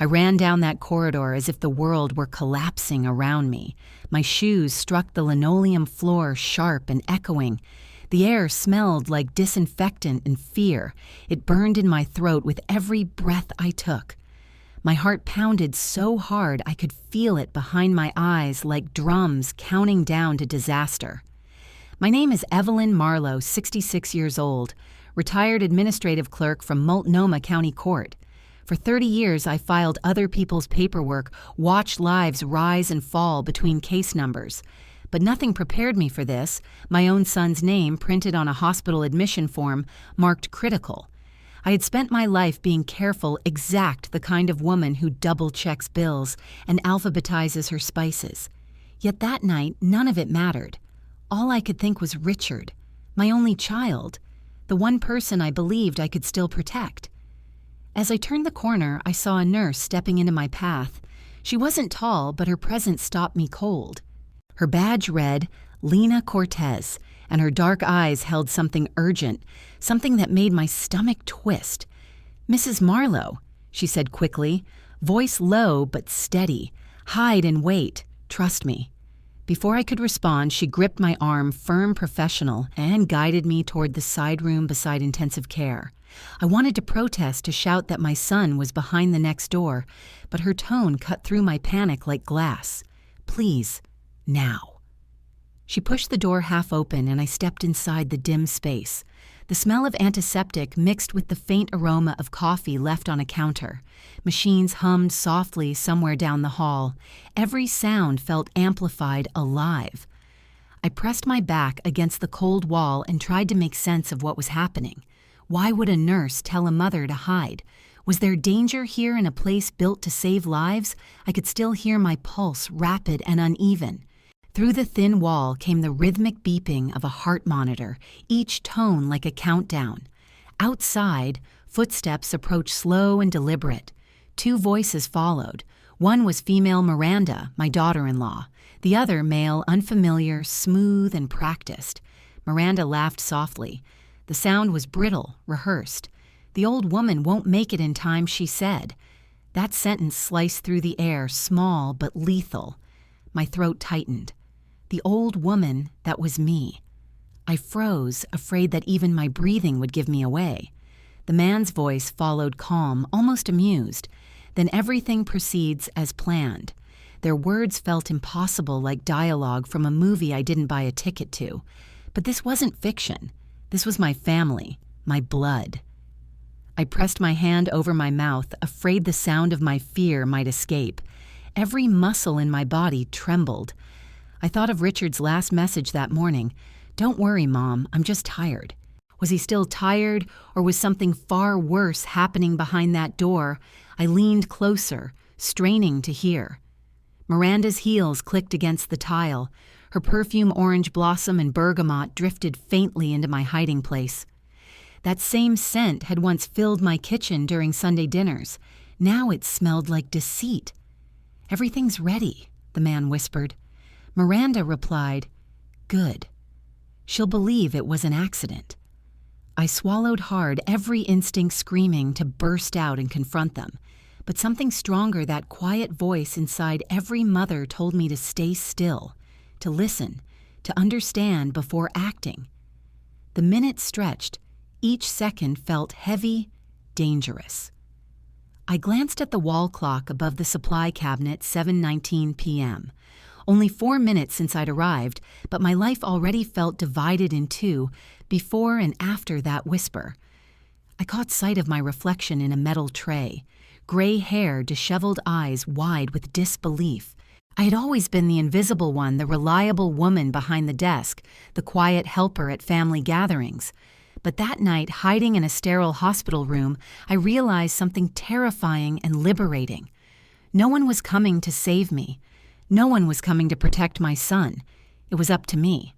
I ran down that corridor as if the world were collapsing around me. My shoes struck the linoleum floor sharp and echoing. The air smelled like disinfectant and fear. It burned in my throat with every breath I took. My heart pounded so hard I could feel it behind my eyes like drums counting down to disaster. My name is Evelyn Marlowe, 66 years old, retired administrative clerk from Multnomah County Court. For 30 years, I filed other people's paperwork, watched lives rise and fall between case numbers. But nothing prepared me for this. My own son's name, printed on a hospital admission form, marked critical. I had spent my life being careful, exact the kind of woman who double-checks bills and alphabetizes her spices. Yet that night, none of it mattered. All I could think was Richard, my only child, the one person I believed I could still protect. As I turned the corner, I saw a nurse stepping into my path. She wasn't tall, but her presence stopped me cold. Her badge read, Lena Cortez, and her dark eyes held something urgent, something that made my stomach twist. "Mrs. Marlowe," she said quickly, voice low but steady. "Hide and wait. Trust me." Before I could respond, she gripped my arm, firm, professional, and guided me toward the side room beside intensive care. I wanted to protest, to shout that my son was behind the next door, but her tone cut through my panic like glass. "Please, now." She pushed the door half open, and I stepped inside the dim space. The smell of antiseptic mixed with the faint aroma of coffee left on a counter. Machines hummed softly somewhere down the hall. Every sound felt amplified, alive. I pressed my back against the cold wall and tried to make sense of what was happening. Why would a nurse tell a mother to hide? Was there danger here in a place built to save lives? I could still hear my pulse, rapid and uneven. Through the thin wall came the rhythmic beeping of a heart monitor, each tone like a countdown. Outside, footsteps approached slow and deliberate. 2 voices followed. One was female Miranda, my daughter-in-law. The other male, unfamiliar, smooth and practiced. Miranda laughed softly. The sound was brittle, rehearsed. "The old woman won't make it in time," she said. That sentence sliced through the air, small but lethal. My throat tightened. The old woman, that was me. I froze, afraid that even my breathing would give me away. The man's voice followed, calm, almost amused. Then everything proceeds as planned. Their words felt impossible, like dialogue from a movie I didn't buy a ticket to. But this wasn't fiction. This was my family, my blood. I pressed my hand over my mouth, afraid the sound of my fear might escape. Every muscle in my body trembled. I thought of Richard's last message that morning. "Don't worry, Mom, I'm just tired." Was he still tired, or was something far worse happening behind that door? I leaned closer, straining to hear. Miranda's heels clicked against the tile. Her perfume orange blossom and bergamot drifted faintly into my hiding place. That same scent had once filled my kitchen during Sunday dinners. Now it smelled like deceit. "Everything's ready," the man whispered. Miranda replied, "Good. She'll believe it was an accident." I swallowed hard, every instinct screaming to burst out and confront them. But something stronger, that quiet voice inside every mother, told me to stay still, to listen, to understand before acting. The minutes stretched. Each second felt heavy, dangerous. I glanced at the wall clock above the supply cabinet, 7:19 p.m. Only 4 minutes since I'd arrived, but my life already felt divided in two, before and after that whisper. I caught sight of my reflection in a metal tray. Gray hair, disheveled eyes wide with disbelief. I had always been the invisible one, the reliable woman behind the desk, the quiet helper at family gatherings. But that night, hiding in a sterile hospital room, I realized something terrifying and liberating. No one was coming to save me. No one was coming to protect my son. It was up to me.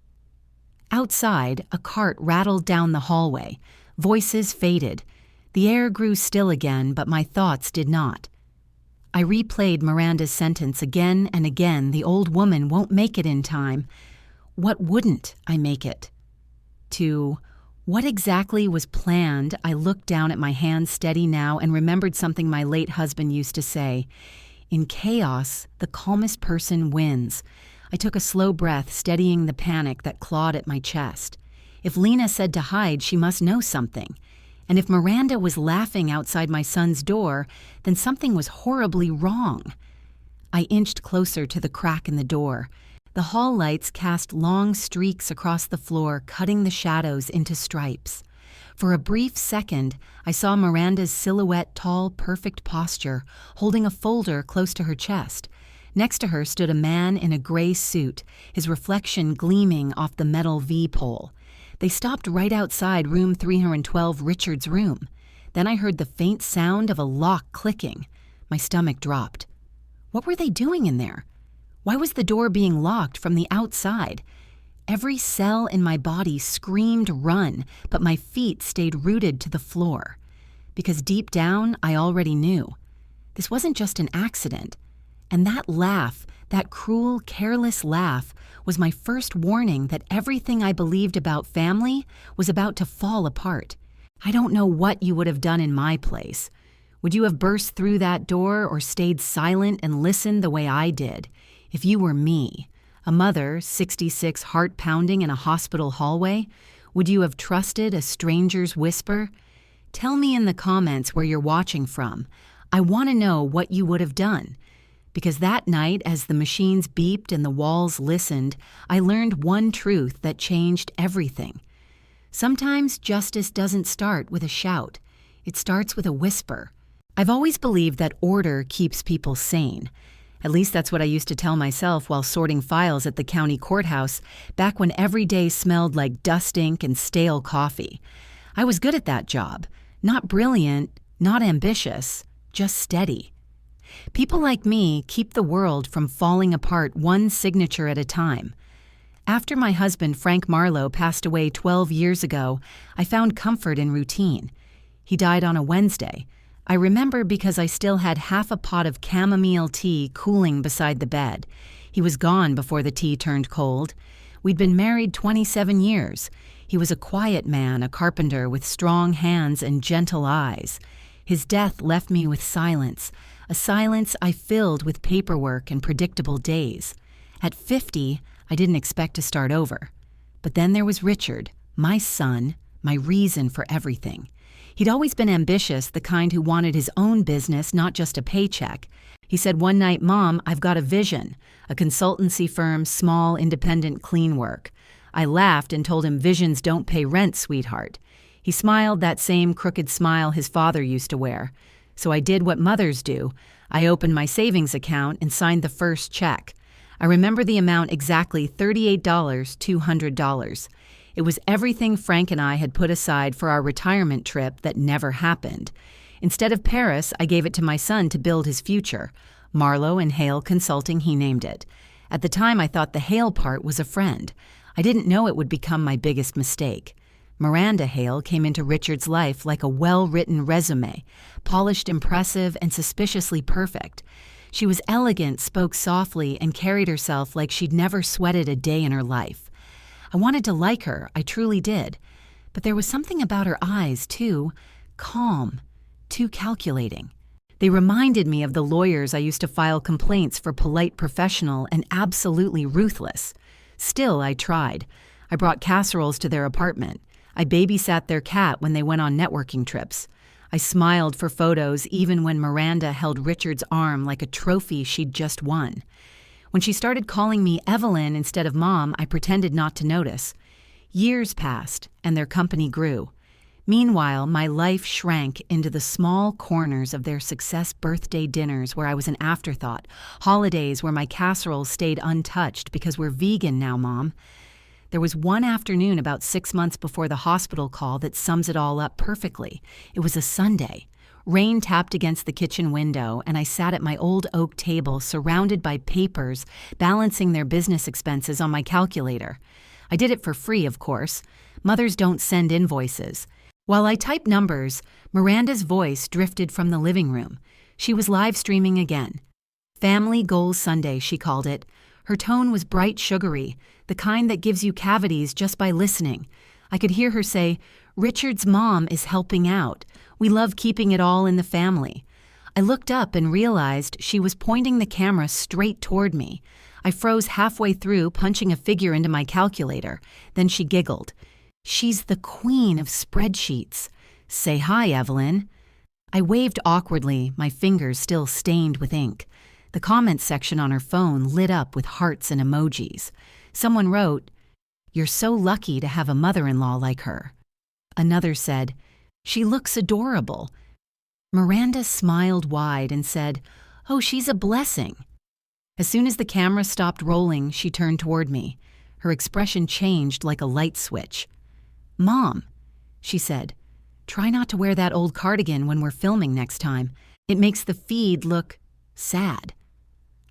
Outside, a cart rattled down the hallway. Voices faded. The air grew still again, but my thoughts did not. I replayed Miranda's sentence again and again. "The old woman won't make it in time." What wouldn't I make it? To What exactly was planned? I looked down at my hands steady now and remembered something my late husband used to say. In chaos, the calmest person wins. I took a slow breath, steadying the panic that clawed at my chest. If Lena said to hide, she must know something. And if Miranda was laughing outside my son's door, then something was horribly wrong. I inched closer to the crack in the door. The hall lights cast long streaks across the floor, cutting the shadows into stripes. For a brief second, I saw Miranda's silhouette, tall, perfect posture, holding a folder close to her chest. Next to her stood a man in a gray suit, his reflection gleaming off the metal V-pole. They stopped right outside room 312, Richard's room. Then I heard the faint sound of a lock clicking. My stomach dropped. What were they doing in there? Why was the door being locked from the outside? Every cell in my body screamed run, but my feet stayed rooted to the floor. Because deep down, I already knew. This wasn't just an accident. And that laugh, that cruel, careless laugh, was my first warning that everything I believed about family was about to fall apart. I don't know what you would have done in my place. Would you have burst through that door or stayed silent and listened the way I did? If you were me, a mother, 66, heart pounding in a hospital hallway, would you have trusted a stranger's whisper? Tell me in the comments where you're watching from. I want to know what you would have done. Because that night, as the machines beeped and the walls listened, I learned one truth that changed everything. Sometimes justice doesn't start with a shout. It starts with a whisper. I've always believed that order keeps people sane. At least that's what I used to tell myself while sorting files at the county courthouse, back when every day smelled like dust ink and stale coffee. I was good at that job. Not brilliant, not ambitious, just steady. People like me keep the world from falling apart one signature at a time. After my husband, Frank Marlowe, passed away 12 years ago, I found comfort in routine. He died on a Wednesday. I remember because I still had half a pot of chamomile tea cooling beside the bed. He was gone before the tea turned cold. We'd been married 27 years. He was a quiet man, a carpenter with strong hands and gentle eyes. His death left me with silence, a silence I filled with paperwork and predictable days. At 50, I didn't expect to start over. But then there was Richard, my son, my reason for everything. He'd always been ambitious, the kind who wanted his own business, not just a paycheck. He said one night, "Mom, I've got a vision, a consultancy firm, small, independent, clean work." I laughed and told him visions don't pay rent, sweetheart. He smiled that same crooked smile his father used to wear. So I did what mothers do. I opened my savings account and signed the first check. I remember the amount exactly, $38, $200. It was everything Frank and I had put aside for our retirement trip that never happened. Instead of Paris, I gave it to my son to build his future. Marlowe and Hale Consulting, he named it. At the time, I thought the Hale part was a friend. I didn't know it would become my biggest mistake. Miranda Hale came into Richard's life like a well-written resume, polished, impressive, and suspiciously perfect. She was elegant, spoke softly, and carried herself like she'd never sweated a day in her life. I wanted to like her, I truly did. But there was something about her eyes, too, calm, too calculating. They reminded me of the lawyers I used to file complaints for, polite, professional, and absolutely ruthless. Still, I tried. I brought casseroles to their apartment. I babysat their cat when they went on networking trips. I smiled for photos even when Miranda held Richard's arm like a trophy she'd just won. When she started calling me Evelyn instead of Mom, I pretended not to notice. Years passed, and their company grew. Meanwhile, my life shrank into the small corners of their success birthday dinners where I was an afterthought, holidays where my casseroles stayed untouched because we're vegan now, Mom. There was one afternoon about 6 months before the hospital call that sums it all up perfectly. It was a Sunday. Rain tapped against the kitchen window, and I sat at my old oak table surrounded by papers, balancing their business expenses on my calculator. I did it for free, of course. Mothers don't send invoices. While I typed numbers, Miranda's voice drifted from the living room. She was live streaming again. Family Goals Sunday, she called it. Her tone was bright, sugary, the kind that gives you cavities just by listening. I could hear her say, "Richard's mom is helping out. We love keeping it all in the family." I looked up and realized she was pointing the camera straight toward me. I froze halfway through, punching a figure into my calculator. Then she giggled. "She's the queen of spreadsheets. Say hi, Evelyn." I waved awkwardly, my fingers still stained with ink. The comments section on her phone lit up with hearts and emojis. Someone wrote, "You're so lucky to have a mother-in-law like her." Another said, "She looks adorable." Miranda smiled wide and said, "Oh, she's a blessing." As soon as the camera stopped rolling, she turned toward me. Her expression changed like a light switch. "Mom," she said, "try not to wear that old cardigan when we're filming next time. It makes the feed look sad."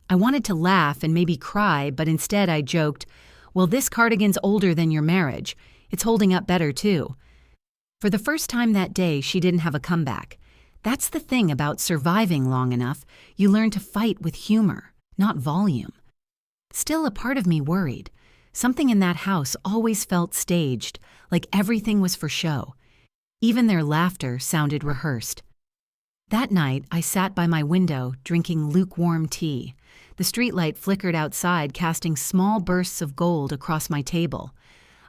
I wanted to laugh and maybe cry, but instead I joked, "Well, this cardigan's older than your marriage. It's holding up better, too." For the first time that day, she didn't have a comeback. That's the thing about surviving long enough. You learn to fight with humor, not volume. Still, a part of me worried. Something in that house always felt staged, like everything was for show. Even their laughter sounded rehearsed. That night, I sat by my window, drinking lukewarm tea. The streetlight flickered outside, casting small bursts of gold across my table.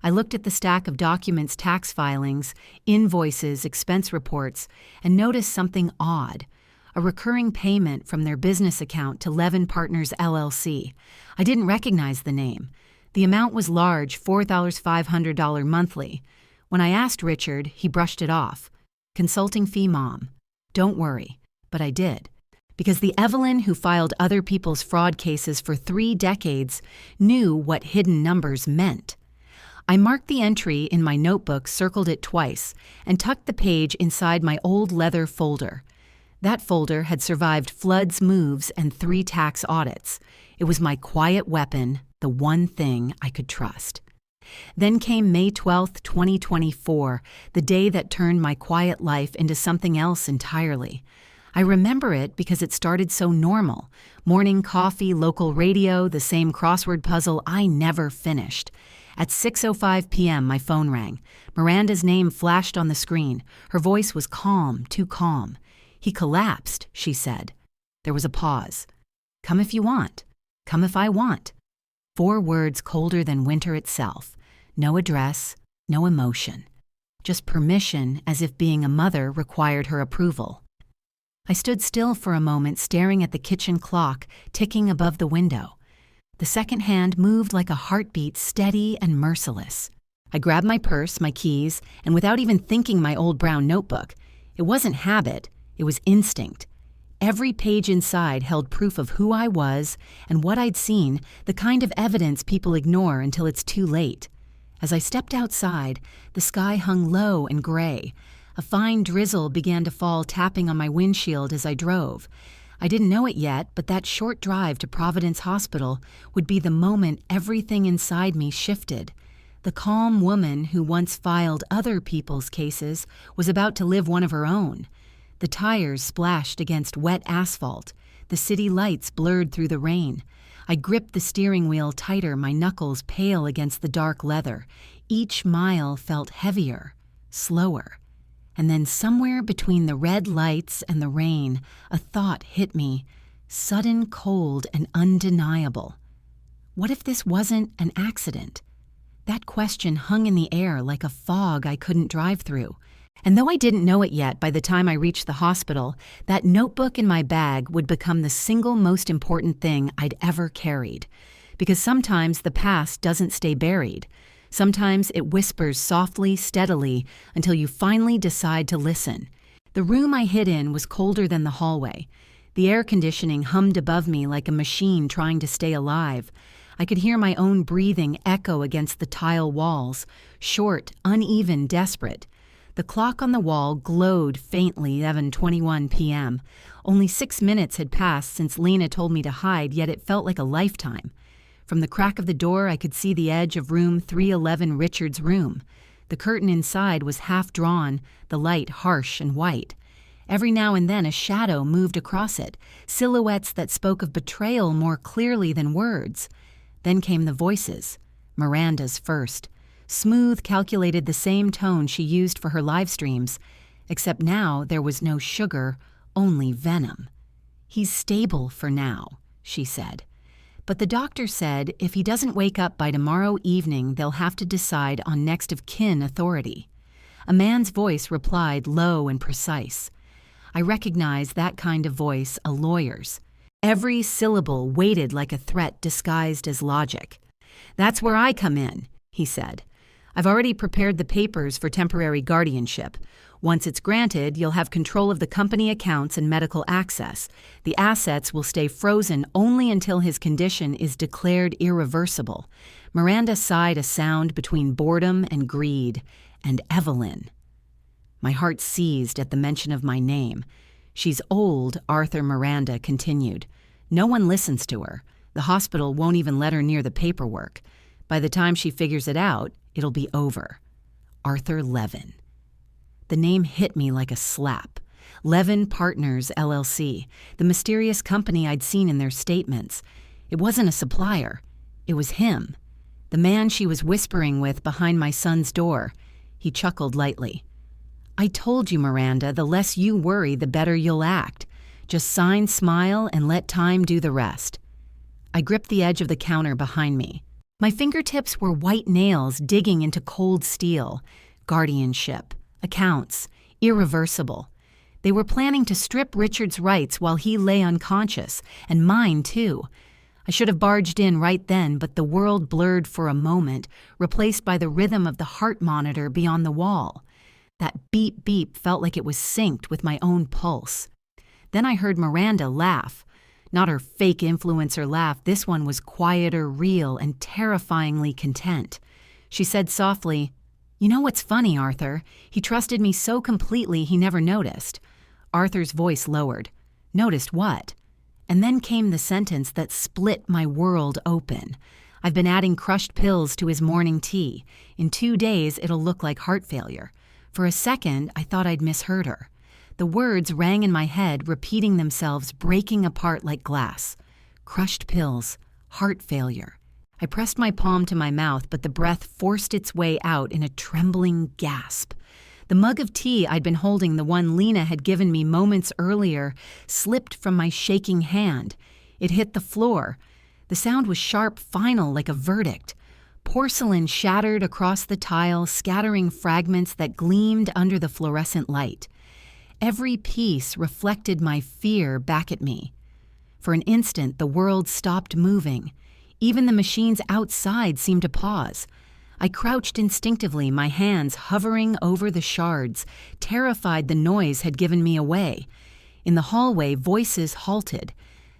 I looked at the stack of documents, tax filings, invoices, expense reports, and noticed something odd. A recurring payment from their business account to Levin Partners LLC. I didn't recognize the name. The amount was large, $4,500 monthly. When I asked Richard, he brushed it off. "Consulting fee, Mom. Don't worry." But I did. Because the Evelyn who filed other people's fraud cases for 3 decades knew what hidden numbers meant. I marked the entry in my notebook, circled it twice, and tucked the page inside my old leather folder. That folder had survived floods, moves, and 3 tax audits. It was my quiet weapon, the one thing I could trust. Then came May 12th, 2024, the day that turned my quiet life into something else entirely. I remember it because it started so normal. Morning coffee, local radio, the same crossword puzzle I never finished. At 6:05 p.m., my phone rang. Miranda's name flashed on the screen. Her voice was calm, too calm. "He collapsed," she said. There was a pause. "Come if you want. Come if I want." 4 words colder than winter itself. No address, no emotion. Just permission, as if being a mother required her approval. I stood still for a moment, staring at the kitchen clock ticking above the window. The second hand moved like a heartbeat, steady and merciless. I grabbed my purse, my keys, and without even thinking, my old brown notebook. It wasn't habit, it was instinct. Every page inside held proof of who I was and what I'd seen, the kind of evidence people ignore until it's too late. As I stepped outside, the sky hung low and gray. A fine drizzle began to fall, tapping on my windshield as I drove. I didn't know it yet, but that short drive to Providence Hospital would be the moment everything inside me shifted. The calm woman who once filed other people's cases was about to live one of her own. The tires splashed against wet asphalt. The city lights blurred through the rain. I gripped the steering wheel tighter, my knuckles pale against the dark leather. Each mile felt heavier, slower. And then somewhere between the red lights and the rain, a thought hit me, sudden, cold, and undeniable. What if this wasn't an accident? That question hung in the air like a fog I couldn't drive through. And though I didn't know it yet by the time I reached the hospital, that notebook in my bag would become the single most important thing I'd ever carried. Because sometimes the past doesn't stay buried. Sometimes it whispers softly, steadily, until you finally decide to listen. The room I hid in was colder than the hallway. The air conditioning hummed above me like a machine trying to stay alive. I could hear my own breathing echo against the tile walls, short, uneven, desperate. The clock on the wall glowed faintly, 11:21 p.m. Only 6 minutes had passed since Lena told me to hide, yet it felt like a lifetime. From the crack of the door, I could see the edge of room 311, Richard's room. The curtain inside was half drawn, the light harsh and white. Every now and then a shadow moved across it, silhouettes that spoke of betrayal more clearly than words. Then came the voices, Miranda's first. Smooth calculated the same tone she used for her live streams, except now there was no sugar, only venom. "He's stable for now," she said. But the doctor said if he doesn't wake up by tomorrow evening, they'll have to decide on next of kin authority. A man's voice replied, low and precise. I recognized that kind of voice, a lawyer's. Every syllable weighted like a threat disguised as logic. "That's where I come in," he said. "I've already prepared the papers for temporary guardianship. Once it's granted, you'll have control of the company accounts and medical access. The assets will stay frozen only until his condition is declared irreversible." Miranda sighed a sound between boredom and greed. "And Evelyn." My heart seized at the mention of my name. "She's old," Arthur Miranda continued. "No one listens to her. The hospital won't even let her near the paperwork. By the time she figures it out, it'll be over." Arthur Levin. The name hit me like a slap. Levin Partners, LLC, the mysterious company I'd seen in their statements. It wasn't a supplier. It was him. The man she was whispering with behind my son's door. He chuckled lightly. "I told you, Miranda, the less you worry, the better you'll act. Just sign, smile, and let time do the rest." I gripped the edge of the counter behind me. My fingertips were white nails digging into cold steel. Guardianship, accounts, irreversible. They were planning to strip Richard's rights while he lay unconscious, and mine too. I should have barged in right then, but the world blurred for a moment, replaced by the rhythm of the heart monitor beyond the wall. That beep-beep felt like it was synced with my own pulse. Then I heard Miranda laugh. Not her fake influencer laugh, this one was quieter, real, and terrifyingly content. She said softly, "You know what's funny, Arthur? He trusted me so completely he never noticed." Arthur's voice lowered. "Noticed what?" And then came the sentence that split my world open. "I've been adding crushed pills to his morning tea. In 2 days, it'll look like heart failure." For a second, I thought I'd misheard her. The words rang in my head, repeating themselves, breaking apart like glass. Crushed pills, heart failure. I pressed my palm to my mouth, but the breath forced its way out in a trembling gasp. The mug of tea I'd been holding, the one Lena had given me moments earlier, slipped from my shaking hand. It hit the floor. The sound was sharp, final, like a verdict. Porcelain shattered across the tile, scattering fragments that gleamed under the fluorescent light. Every piece reflected my fear back at me. For an instant, the world stopped moving. Even the machines outside seemed to pause. I crouched instinctively, my hands hovering over the shards, terrified the noise had given me away. In the hallway, voices halted.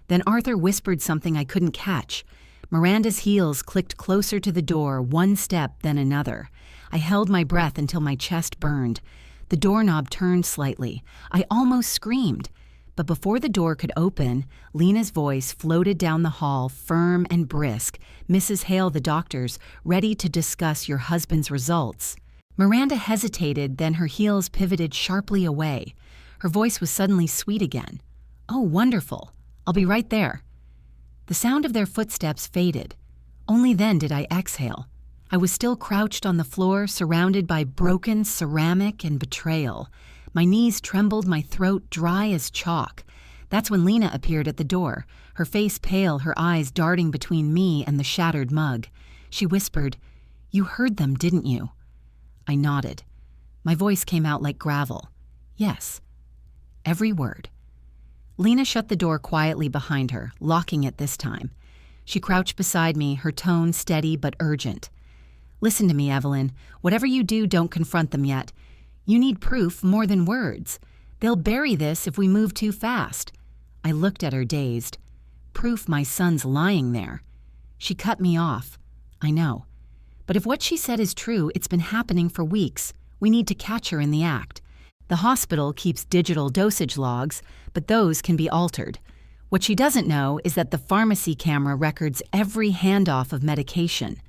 Then Arthur whispered something I couldn't catch. Miranda's heels clicked closer to the door, one step, then another. I held my breath until my chest burned. The doorknob turned slightly. I almost screamed. But before the door could open, Lena's voice floated down the hall, firm and brisk. "Mrs. Hale, the doctors, ready to discuss your husband's results." Miranda hesitated, then her heels pivoted sharply away. Her voice was suddenly sweet again. "Oh, wonderful. I'll be right there." The sound of their footsteps faded. Only then did I exhale. I was still crouched on the floor, surrounded by broken ceramic and betrayal. My knees trembled, my throat dry as chalk. That's when Lena appeared at the door, her face pale, her eyes darting between me and the shattered mug. She whispered, "You heard them, didn't you?" I nodded. My voice came out like gravel. "Yes." Every word. Lena shut the door quietly behind her, locking it this time. She crouched beside me, her tone steady but urgent. "Listen to me, Evelyn. Whatever you do, don't confront them yet. You need proof more than words. They'll bury this if we move too fast." I looked at her dazed. "Proof my son's lying there." She cut me off. "I know. But if what she said is true, it's been happening for weeks. We need to catch her in the act. The hospital keeps digital dosage logs, but those can be altered. What she doesn't know is that the pharmacy camera records every handoff of medication."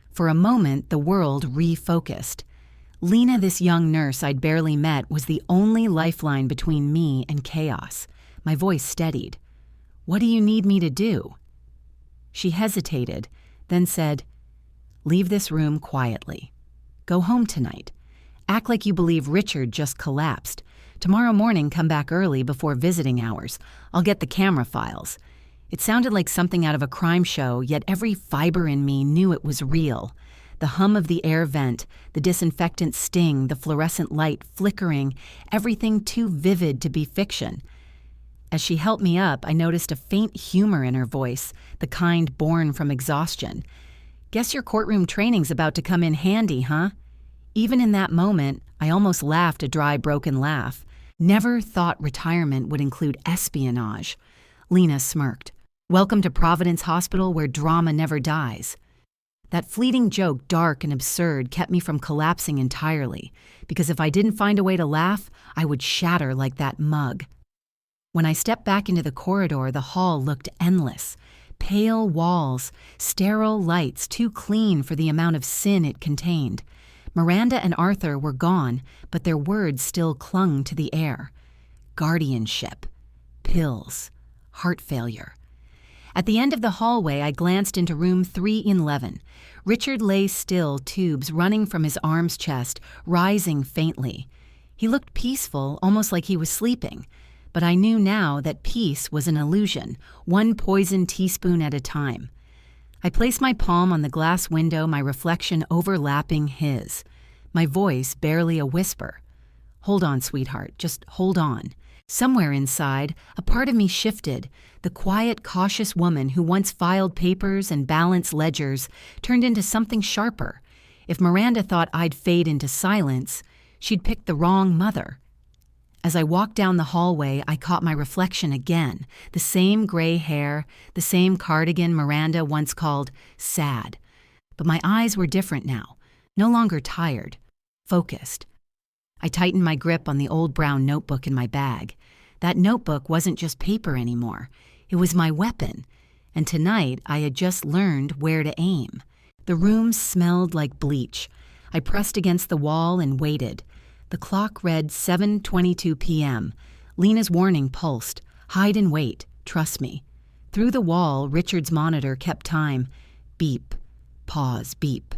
For a moment, the world refocused. Lena, this young nurse I'd barely met, was the only lifeline between me and chaos. My voice steadied. "What do you need me to do?" She hesitated, then said, "Leave this room quietly." Go home tonight. Act like you believe Richard just collapsed. Tomorrow morning, come back early before visiting hours. I'll get the camera files." It sounded like something out of a crime show, yet every fiber in me knew it was real. The hum of the air vent, the disinfectant sting, the fluorescent light flickering, everything too vivid to be fiction. As she helped me up, I noticed a faint humor in her voice, the kind born from exhaustion. "Guess your courtroom training's about to come in handy, huh?" Even in that moment, I almost laughed a dry, broken laugh. Never thought retirement would include espionage. Lena smirked. "Welcome to Providence Hospital, where drama never dies." That fleeting joke, dark and absurd, kept me from collapsing entirely, because if I didn't find a way to laugh, I would shatter like that mug. When I stepped back into the corridor, the hall looked endless. Pale walls, sterile lights too clean for the amount of sin it contained. Miranda and Arthur were gone, but their words still clung to the air. Guardianship. Pills. Heart failure. At the end of the hallway, I glanced into room 311. Richard lay still, tubes running from his arm's chest, rising faintly. He looked peaceful, almost like he was sleeping. But I knew now that peace was an illusion, one poisoned teaspoon at a time. I placed my palm on the glass window, my reflection overlapping his. My voice barely a whisper. "Hold on, sweetheart, just hold on." Somewhere inside, a part of me shifted. The quiet, cautious woman who once filed papers and balanced ledgers turned into something sharper. If Miranda thought I'd fade into silence, she'd picked the wrong mother. As I walked down the hallway, I caught my reflection again, the same gray hair, the same cardigan Miranda once called sad. But my eyes were different now, no longer tired, focused. I tightened my grip on the old brown notebook in my bag. That notebook wasn't just paper anymore. It was my weapon, and tonight I had just learned where to aim. The room smelled like bleach. I pressed against the wall and waited. The clock read 7:22 p.m. Lena's warning pulsed. "Hide and wait. Trust me." Through the wall, Richard's monitor kept time. Beep. Pause. Beep.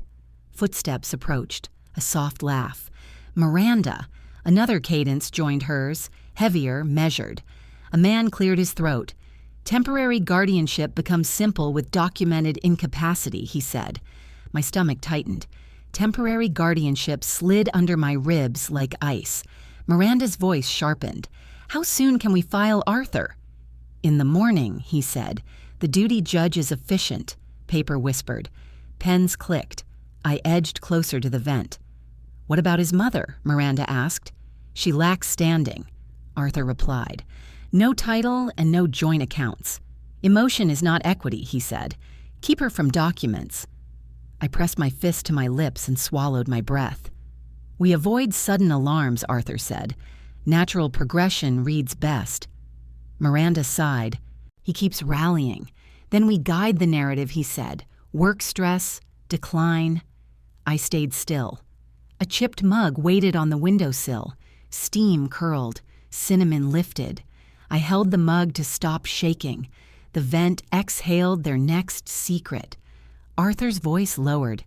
Footsteps approached. A soft laugh. Miranda. Another cadence joined hers, heavier, measured. A man cleared his throat. "Temporary guardianship becomes simple with documented incapacity," he said. My stomach tightened. Temporary guardianship slid under my ribs like ice. Miranda's voice sharpened. "How soon can we file Arthur?" "In the morning," he said. "The duty judge is efficient," paper whispered. Pens clicked. I edged closer to the vent. "What about his mother?" Miranda asked. "She lacks standing," Arthur replied. "No title and no joint accounts. Emotion is not equity," he said. "Keep her from documents." I pressed my fist to my lips and swallowed my breath. "We avoid sudden alarms," Arthur said. "Natural progression reads best." Miranda sighed. "He keeps rallying. Then we guide the narrative," he said. "Work stress, decline." I stayed still. A chipped mug waited on the windowsill. Steam curled. Cinnamon lifted. I held the mug to stop shaking. The vent exhaled their next secret. Arthur's voice lowered.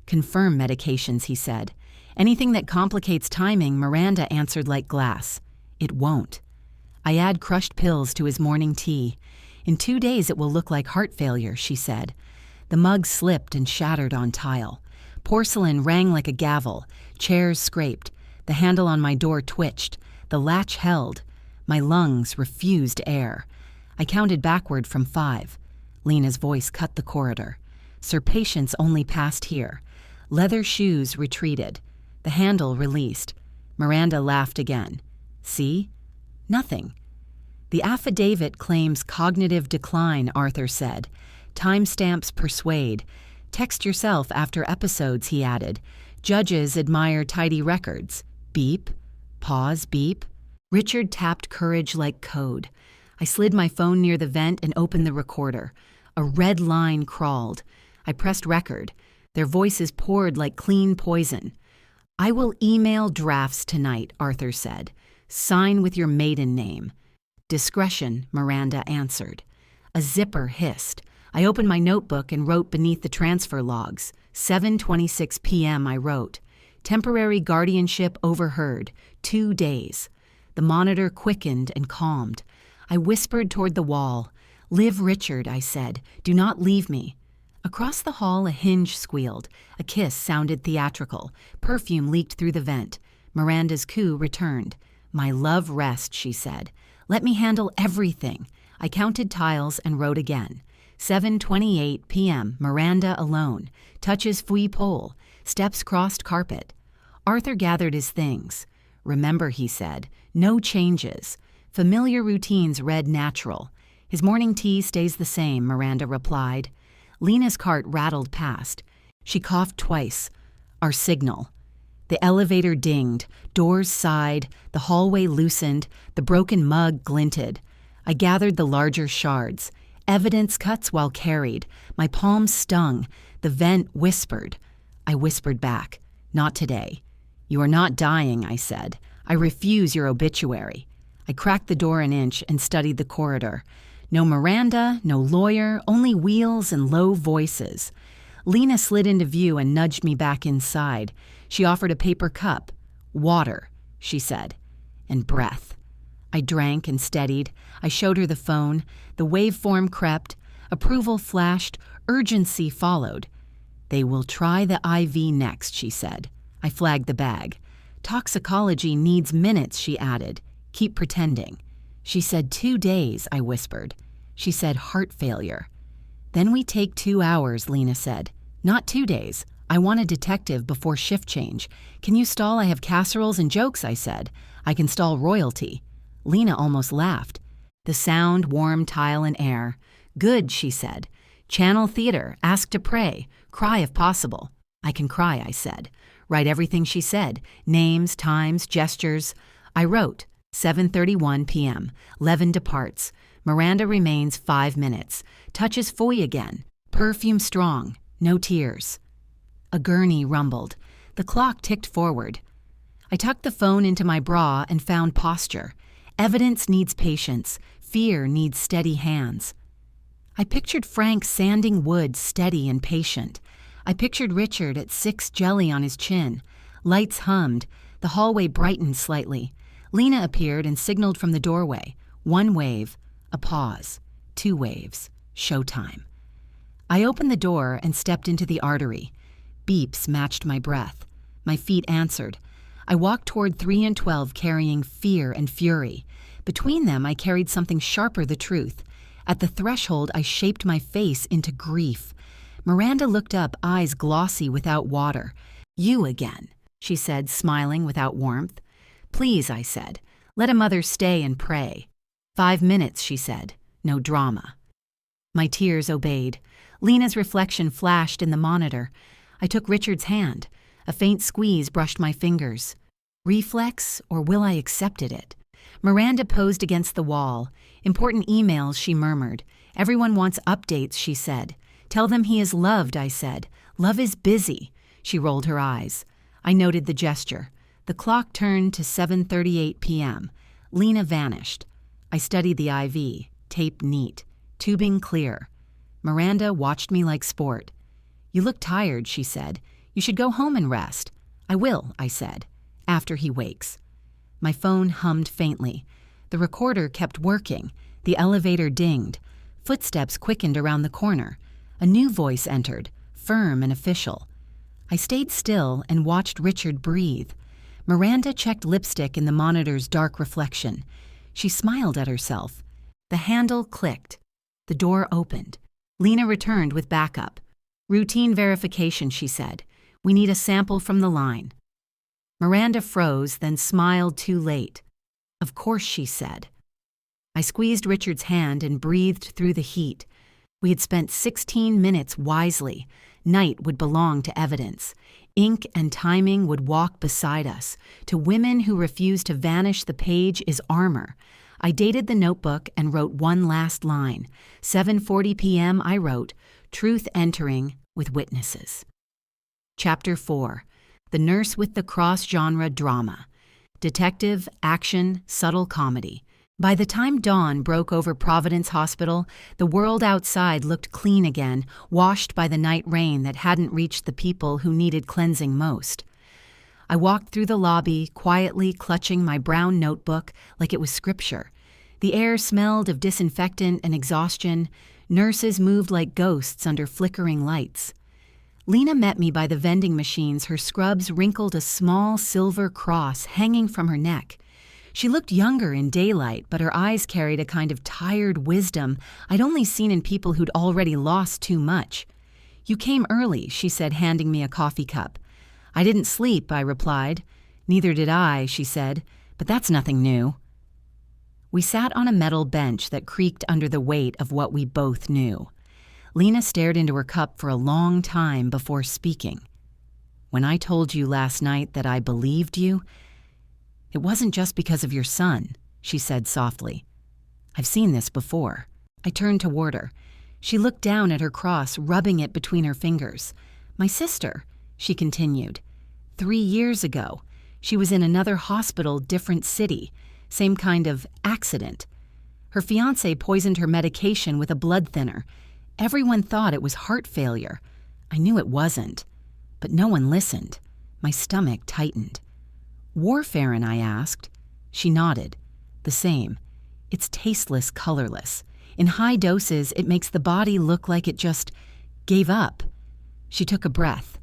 "Confirm medications," he said. "Anything that complicates timing," Miranda answered like glass. "It won't." I add crushed pills to his morning tea. "In 2 days it will look like heart failure," she said. The mug slipped and shattered on tile. Porcelain rang like a gavel. Chairs scraped. The handle on my door twitched. The latch held. My lungs refused air. I counted backward from 5. Lena's voice cut the corridor. "Sir Patience only passed here." Leather shoes retreated. The handle released. Miranda laughed again. "See? Nothing." "The affidavit claims cognitive decline," Arthur said. "Timestamps persuade. Text yourself after episodes," he added. "Judges admire tidy records." Beep. Pause. Beep. Richard tapped courage like code. I slid my phone near the vent and opened the recorder. A red line crawled. I pressed record. Their voices poured like clean poison. "I will email drafts tonight," Arthur said. "Sign with your maiden name." "Discretion," Miranda answered. A zipper hissed. I opened my notebook and wrote beneath the transfer logs. 7:26 p.m. I wrote. Temporary guardianship overheard. 2 days. The monitor quickened and calmed. I whispered toward the wall. "Live, Richard," I said. "Do not leave me." Across the hall, a hinge squealed. A kiss sounded theatrical. Perfume leaked through the vent. Miranda's coo returned. "My love rest," she said. "Let me handle everything." I counted tiles and wrote again. 7:28 p.m. Miranda alone. Touches fouille pole. Steps crossed carpet. Arthur gathered his things. "Remember," he said, "no changes." Familiar routines read natural. "His morning tea stays the same," Miranda replied. Lena's cart rattled past. She coughed twice. Our signal. The elevator dinged. Doors sighed. The hallway loosened. The broken mug glinted. I gathered the larger shards. Evidence cuts while carried. My palms stung. The vent whispered. I whispered back. "Not today." "You are not dying," I said. "I refuse your obituary." I cracked the door an inch and studied the corridor. No Miranda, no lawyer, only wheels and low voices. Lena slid into view and nudged me back inside. She offered a paper cup. "Water," she said, and breath. I drank and steadied. I showed her the phone. The waveform crept. Approval flashed. Urgency followed. "They will try the IV next," she said. I flagged the bag. "Toxicology needs minutes," she added. "Keep pretending." She said 2 days, I whispered. She said heart failure. "Then we take 2 hours," Lena said. "Not 2 days. I want a detective before shift change. Can you stall? I have casseroles and jokes," I said. "I can stall royalty." Lena almost laughed. The sound warmed tile and air. "Good," she said. "Channel theater. Ask to pray. Cry if possible." "I can cry," I said. Write everything she said. Names, times, gestures. I wrote. 7:31 p.m. Levin departs. Miranda remains 5 minutes. Touches Foy again. Perfume strong. No tears. A gurney rumbled. The clock ticked forward. I tucked the phone into my bra and found posture. Evidence needs patience. Fear needs steady hands. I pictured Frank sanding wood, steady and patient. I pictured Richard at 6 jelly on his chin. Lights hummed. The hallway brightened slightly. Lena appeared and signaled from the doorway. 1 wave, a pause, 2 waves, showtime. I opened the door and stepped into the artery. Beeps matched my breath. My feet answered. I walked toward 3 and 12 carrying fear and fury. Between them I carried something sharper, the truth. At the threshold I shaped my face into grief. Miranda looked up, eyes glossy without water. "You again," she said, smiling without warmth. "Please," I said. "Let a mother stay and pray." 5 minutes, she said. No drama. My tears obeyed. Lena's reflection flashed in the monitor. I took Richard's hand. A faint squeeze brushed my fingers. Reflex, or will I accepted it? Miranda posed against the wall. "Important emails," she murmured. "Everyone wants updates," she said. "Tell them he is loved," I said. "Love is busy." She rolled her eyes. I noted the gesture. The clock turned to 7:38 p.m. Lena vanished. I studied the IV. Tape neat. Tubing clear. Miranda watched me like sport. "You look tired," she said. "You should go home and rest." "I will," I said. "After he wakes." My phone hummed faintly. The recorder kept working. The elevator dinged. Footsteps quickened around the corner. A new voice entered, firm and official. I stayed still and watched Richard breathe. Miranda checked lipstick in the monitor's dark reflection. She smiled at herself. The handle clicked. The door opened. Lena returned with backup. "Routine verification," she said. "We need a sample from the line." Miranda froze, then smiled too late. "Of course," she said. I squeezed Richard's hand and breathed through the heat. We had spent 16 minutes wisely. Night would belong to evidence. Ink and timing would walk beside us. To women who refuse to vanish, the page is armor. I dated the notebook and wrote one last line. 7:40 p.m. I wrote, "Truth entering with witnesses." Chapter 4. The Nurse with the Cross-Genre Drama. Detective, action, subtle comedy. By the time dawn broke over Providence Hospital, the world outside looked clean again, washed by the night rain that hadn't reached the people who needed cleansing most. I walked through the lobby, quietly clutching my brown notebook like it was scripture. The air smelled of disinfectant and exhaustion. Nurses moved like ghosts under flickering lights. Lena met me by the vending machines, her scrubs wrinkled a small silver cross hanging from her neck. She looked younger in daylight, but her eyes carried a kind of tired wisdom I'd only seen in people who'd already lost too much. "You came early," she said, handing me a coffee cup. "I didn't sleep," I replied. "Neither did I," she said, "but that's nothing new." We sat on a metal bench that creaked under the weight of what we both knew. Lena stared into her cup for a long time before speaking. "When I told you last night that I believed you, it wasn't just because of your son," she said softly. "I've seen this before." I turned toward her. She looked down at her cross, rubbing it between her fingers. "My sister," she continued. 3 years ago, she was in another hospital, different city, same kind of accident. Her fiancé poisoned her medication with a blood thinner. Everyone thought it was heart failure. I knew it wasn't, but no one listened. My stomach tightened. "Warfarin?" I asked. She nodded. "The same. It's tasteless, colorless. In high doses, it makes the body look like it just gave up." She took a breath.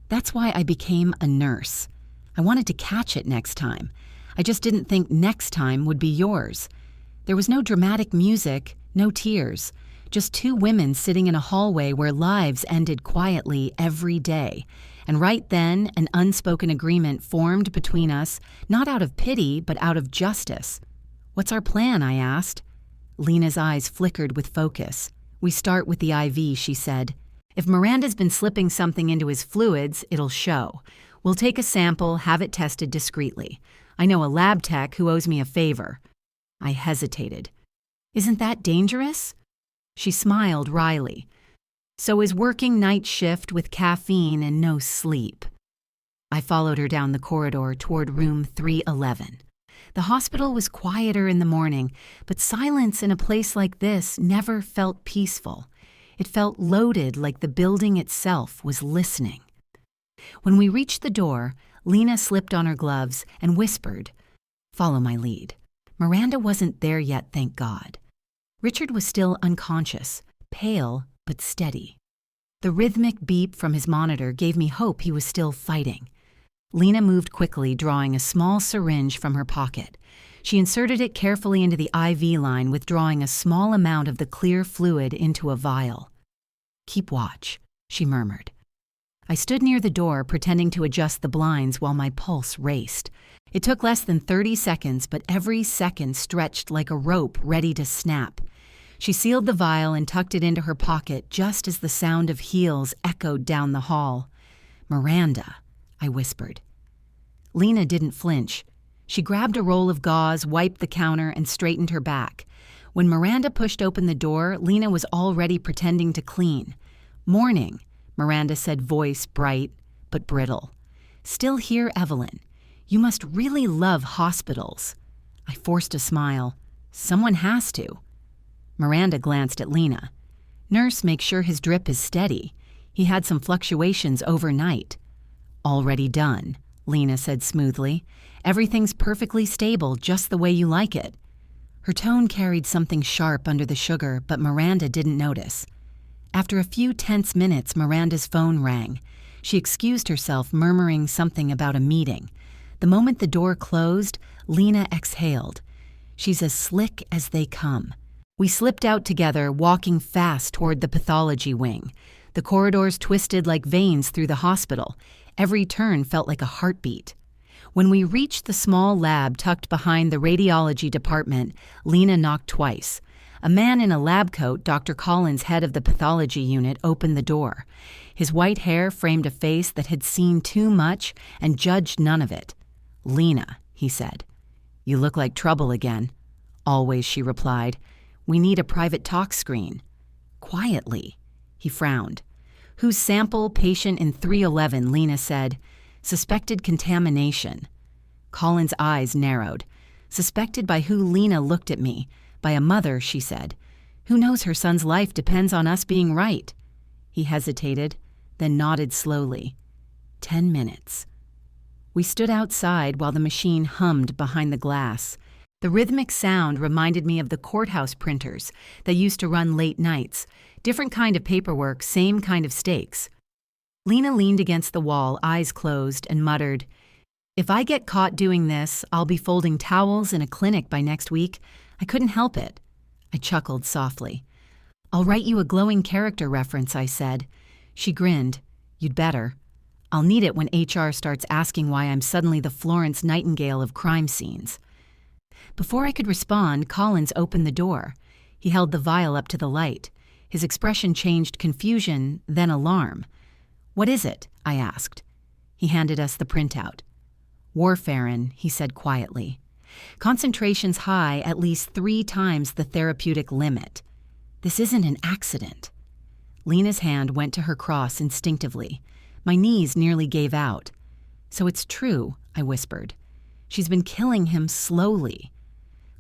"That's why I became a nurse. I wanted to catch it next time. I just didn't think next time would be yours." There was no dramatic music, no tears, just 2 women sitting in a hallway where lives ended quietly every day. And right then, an unspoken agreement formed between us, not out of pity, but out of justice. "What's our plan?" I asked. Lena's eyes flickered with focus. "We start with the IV," she said. "If Miranda's been slipping something into his fluids, it'll show. We'll take a sample, have it tested discreetly. I know a lab tech who owes me a favor." I hesitated. "Isn't that dangerous?" She smiled wryly. "So is working night shift with caffeine and no sleep." I followed her down the corridor toward room 311. The hospital was quieter in the morning, but silence in a place like this never felt peaceful. It felt loaded, like the building itself was listening. When we reached the door, Lena slipped on her gloves and whispered, "Follow my lead." Miranda wasn't there yet, thank God. Richard was still unconscious, pale but steady. The rhythmic beep from his monitor gave me hope he was still fighting. Lena moved quickly, drawing a small syringe from her pocket. She inserted it carefully into the IV line, withdrawing a small amount of the clear fluid into a vial. "Keep watch," she murmured. I stood near the door, pretending to adjust the blinds while my pulse raced. It took less than 30 seconds, but every second stretched like a rope ready to snap. She sealed the vial and tucked it into her pocket just as the sound of heels echoed down the hall. "Miranda," I whispered. Lena didn't flinch. She grabbed a roll of gauze, wiped the counter, and straightened her back. When Miranda pushed open the door, Lena was already pretending to clean. "Morning," Miranda said, voice bright but brittle. "Still here, Evelyn. You must really love hospitals." I forced a smile. "Someone has to." Miranda glanced at Lena. "Nurse makes sure his drip is steady. He had some fluctuations overnight." "Already done," Lena said smoothly. "Everything's perfectly stable, just the way you like it." Her tone carried something sharp under the sugar, but Miranda didn't notice. After a few tense minutes, Miranda's phone rang. She excused herself, murmuring something about a meeting. The moment the door closed, Lena exhaled. "She's as slick as they come." We slipped out together, walking fast toward the pathology wing. The corridors twisted like veins through the hospital. Every turn felt like a heartbeat. When we reached the small lab tucked behind the radiology department, Lena knocked twice. A man in a lab coat, Dr. Collins, head of the pathology unit, opened the door. His white hair framed a face that had seen too much and judged none of it. "Lena," he said. "You look like trouble again." "Always," she replied. "We need a private talk screen." "Quietly." He frowned. "Whose sample? Patient in 311, Lena said. "Suspected contamination." Colin's eyes narrowed. "Suspected by who?" Lena looked at me. "By a mother," she said. "Who knows her son's life depends on us being right." He hesitated, then nodded slowly. 10 minutes. We stood outside while the machine hummed behind the glass. The rhythmic sound reminded me of the courthouse printers that used to run late nights. Different kind of paperwork, same kind of stakes. Lena leaned against the wall, eyes closed, and muttered, "If I get caught doing this, I'll be folding towels in a clinic by next week. I couldn't help it." I chuckled softly. "I'll write you a glowing character reference," I said. She grinned. "You'd better. I'll need it when HR starts asking why I'm suddenly the Florence Nightingale of crime scenes." Before I could respond, Collins opened the door. He held the vial up to the light. His expression changed confusion, then alarm. "What is it?" I asked. He handed us the printout. "Warfarin," he said quietly. "Concentrations high, at least 3 times the therapeutic limit. This isn't an accident." Lena's hand went to her cross instinctively. My knees nearly gave out. "So it's true," I whispered. "She's been killing him slowly."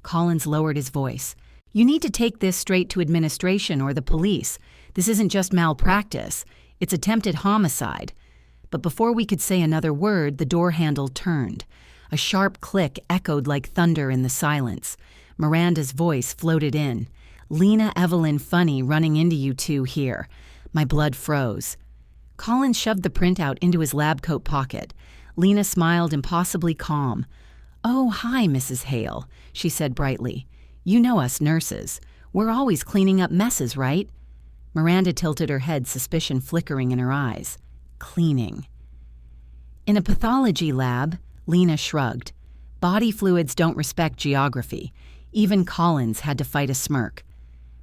Collins lowered his voice. "You need to take this straight to administration or the police. This isn't just malpractice. It's attempted homicide." But before we could say another word, the door handle turned. A sharp click echoed like thunder in the silence. Miranda's voice floated in. "Lena, Evelyn, funny running into you two here." My blood froze. Collins shoved the printout into his lab coat pocket. Lena smiled impossibly calm. "Oh, hi, Mrs. Hale," she said brightly. "You know us nurses. We're always cleaning up messes, right?" Miranda tilted her head, suspicion flickering in her eyes. "Cleaning." "In a pathology lab," Lena shrugged. "Body fluids don't respect geography." Even Collins had to fight a smirk.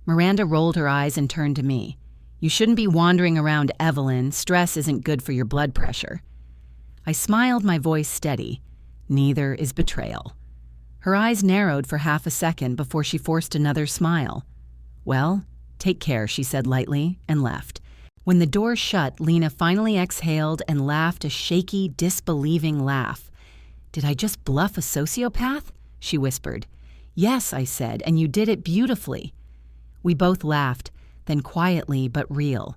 Miranda rolled her eyes and turned to me. "You shouldn't be wandering around, Evelyn. Stress isn't good for your blood pressure." I smiled, my voice steady. "Neither is betrayal." Her eyes narrowed for half a second before she forced another smile. "Well, take care," she said lightly, and left. When the door shut, Lena finally exhaled and laughed a shaky, disbelieving laugh. "Did I just bluff a sociopath?" she whispered. "Yes," I said, "and you did it beautifully." We both laughed, then quietly but real.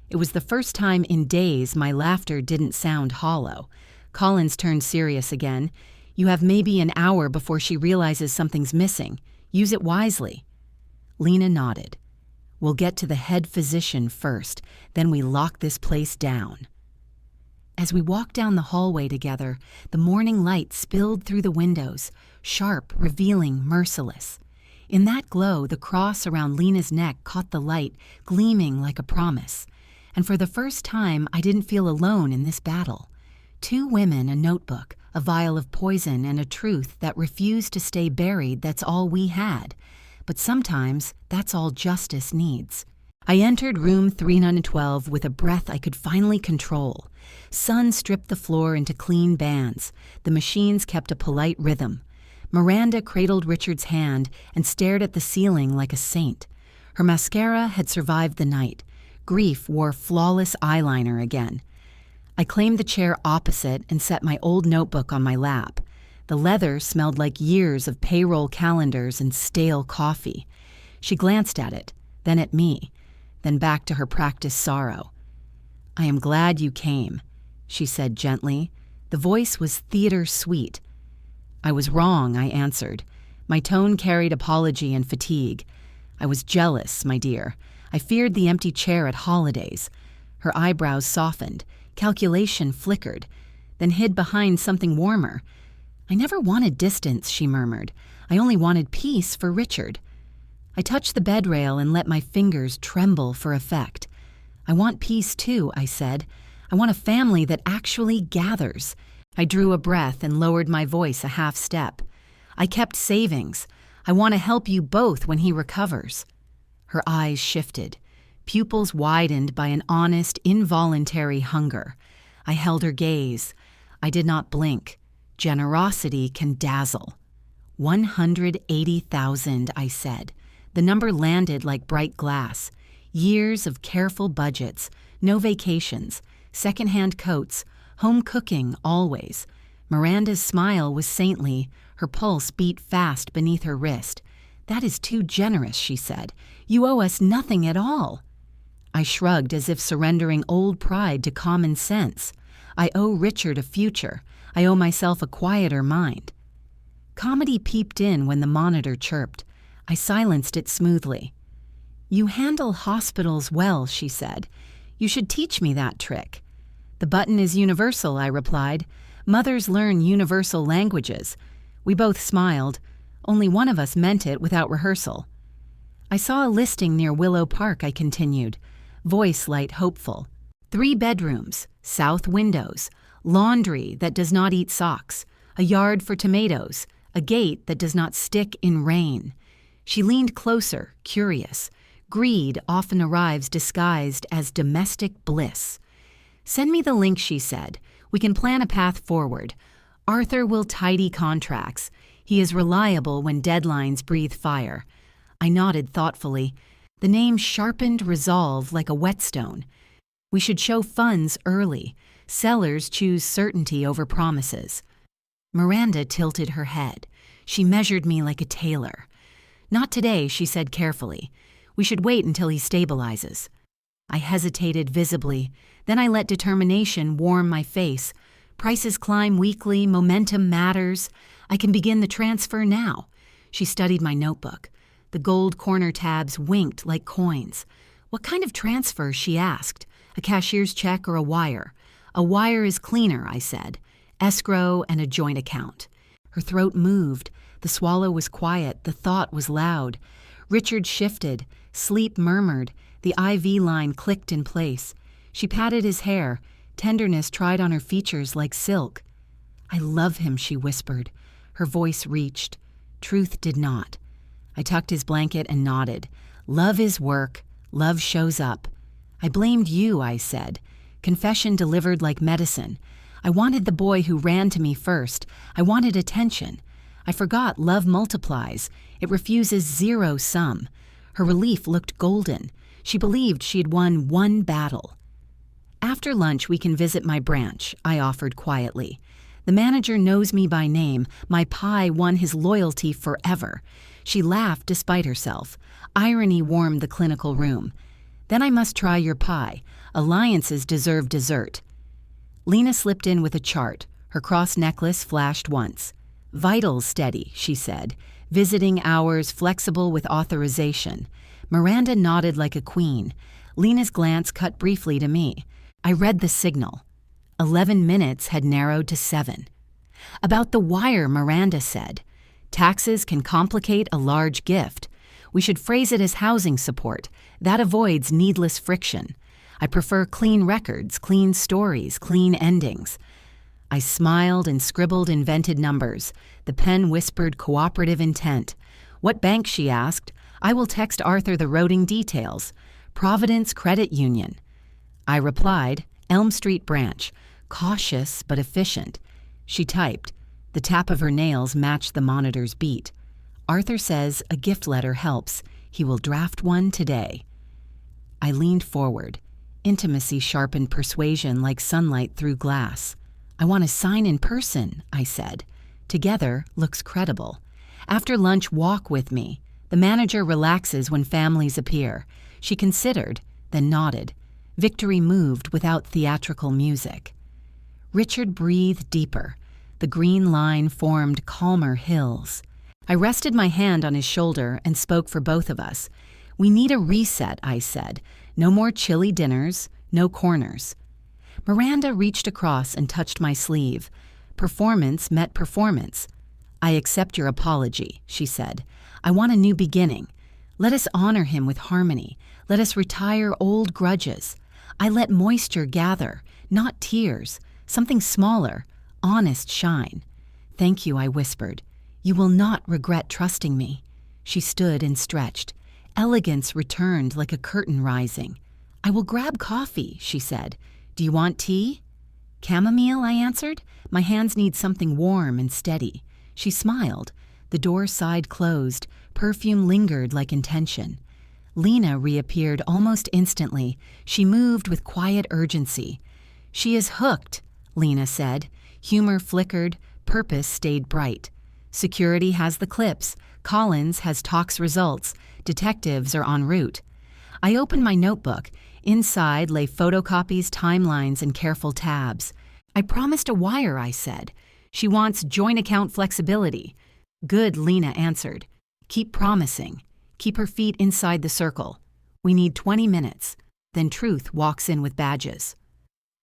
It was the first time in days my laughter didn't sound hollow. Collins turned serious again. "You have maybe an hour before she realizes something's missing. Use it wisely." Lena nodded. "We'll get to the head physician first, then we lock this place down." As we walked down the hallway together, the morning light spilled through the windows, sharp, revealing, merciless. In that glow, the cross around Lena's neck caught the light, gleaming like a promise. And for the first time, I didn't feel alone in this battle. 2 women, a notebook, a vial of poison, and a truth that refused to stay buried, that's all we had. But sometimes, that's all justice needs. I entered room 312 with a breath I could finally control. Sun stripped the floor into clean bands. The machines kept a polite rhythm. Miranda cradled Richard's hand and stared at the ceiling like a saint. Her mascara had survived the night. Grief wore flawless eyeliner again. I claimed the chair opposite and set my old notebook on my lap. The leather smelled like years of payroll calendars and stale coffee. She glanced at it, then at me, then back to her practiced sorrow. "I am glad you came," she said gently. The voice was theater sweet. "I was wrong," I answered. My tone carried apology and fatigue. "I was jealous, my dear. I feared the empty chair at holidays." Her eyebrows softened. Calculation flickered, then hid behind something warmer. "I never wanted distance," she murmured. "I only wanted peace for Richard." I touched the bed rail and let my fingers tremble for effect. "I want peace too," I said. "I want a family that actually gathers." I drew a breath and lowered my voice a half step. "I kept savings. I want to help you both when he recovers." Her eyes shifted. Pupils widened by an honest, involuntary hunger. I held her gaze. I did not blink. Generosity can dazzle. 180,000, I said. The number landed like bright glass. Years of careful budgets, no vacations, secondhand coats, home cooking always. Miranda's smile was saintly. Her pulse beat fast beneath her wrist. "That is too generous," she said. "You owe us nothing at all." I shrugged as if surrendering old pride to common sense. I owe Richard a future. I owe myself a quieter mind. Comedy peeped in when the monitor chirped. I silenced it smoothly. "You handle hospitals well," she said. "You should teach me that trick." "The button is universal," I replied. "Mothers learn universal languages." We both smiled. Only one of us meant it without rehearsal. "I saw a listing near Willow Park," I continued, voice light hopeful. 3 bedrooms, south windows, laundry that does not eat socks, a yard for tomatoes, a gate that does not stick in rain. She leaned closer, curious. Greed often arrives disguised as domestic bliss. "Send me the link," she said. "We can plan a path forward. Arthur will tidy contracts. He is reliable when deadlines breathe fire." I nodded thoughtfully. The name sharpened resolve like a whetstone. We should show funds early. Sellers choose certainty over promises. Miranda tilted her head. She measured me like a tailor. "Not today," she said carefully. "We should wait until he stabilizes." I hesitated visibly. Then I let determination warm my face. Prices climb weekly, momentum matters. I can begin the transfer now. She studied my notebook. The gold corner tabs winked like coins. "What kind of transfer?" she asked. "A cashier's check or a wire?" "A wire is cleaner," I said. "Escrow and a joint account." Her throat moved. The swallow was quiet. The thought was loud. Richard shifted. Sleep murmured. The IV line clicked in place. She patted his hair. Tenderness tried on her features like silk. "I love him," she whispered. Her voice reached. Truth did not. I tucked his blanket and nodded. "Love is work. Love shows up." "I blamed you," I said. Confession delivered like medicine. I wanted the boy who ran to me first. I wanted attention. I forgot love multiplies. It refuses zero sum. Her relief looked golden. She believed she had won one battle. "After lunch, we can visit my branch," I offered quietly. "The manager knows me by name. My pie won his loyalty forever." She laughed despite herself. Irony warmed the clinical room. "Then I must try your pie. Alliances deserve dessert." Lena slipped in with a chart. Her cross necklace flashed once. "Vitals steady," she said. "Visiting hours flexible with authorization." Miranda nodded like a queen. Lena's glance cut briefly to me. I read the signal. 11 minutes had narrowed to 7. "About the wire," Miranda said. "Taxes can complicate a large gift. We should phrase it as housing support. That avoids needless friction. I prefer clean records, clean stories, clean endings." I smiled and scribbled invented numbers. The pen whispered cooperative intent. "What bank?" she asked. "I will text Arthur the routing details." "Providence Credit Union." I replied, "Elm Street branch." Cautious but efficient. She typed. The tap of her nails matched the monitor's beat. "Arthur says a gift letter helps. He will draft one today." I leaned forward. Intimacy sharpened persuasion like sunlight through glass. "I want to sign in person," I said. "Together looks credible." "After lunch, walk with me." The manager relaxes when families appear. She considered, then nodded. Victory moved without theatrical music. Richard breathed deeper. The green line formed calmer hills. I rested my hand on his shoulder and spoke for both of us. "We need a reset," I said. "No more chilly dinners, no corners." Miranda reached across and touched my sleeve. Performance met performance. "I accept your apology," she said. "I want a new beginning. Let us honor him with harmony. Let us retire old grudges. I let moisture gather, not tears, something smaller, honest shine." "Thank you," I whispered. "You will not regret trusting me." She stood and stretched. Elegance returned like a curtain rising. "I will grab coffee," she said. "Do you want tea?" "Chamomile," I answered. "My hands need something warm and steady." She smiled. The door side closed. Perfume lingered like intention. Lena reappeared almost instantly. She moved with quiet urgency. "She is hooked," Lena said. Humor flickered. Purpose stayed bright. "Security has the clips. Collins has talks results. Detectives are en route." I opened my notebook. Inside lay photocopies, timelines, and careful tabs. I promised a wire, I said. She wants joint account flexibility. Good, Lena answered. Keep promising. Keep her feet inside the circle. We need 20 minutes. Then Truth walks in with badges.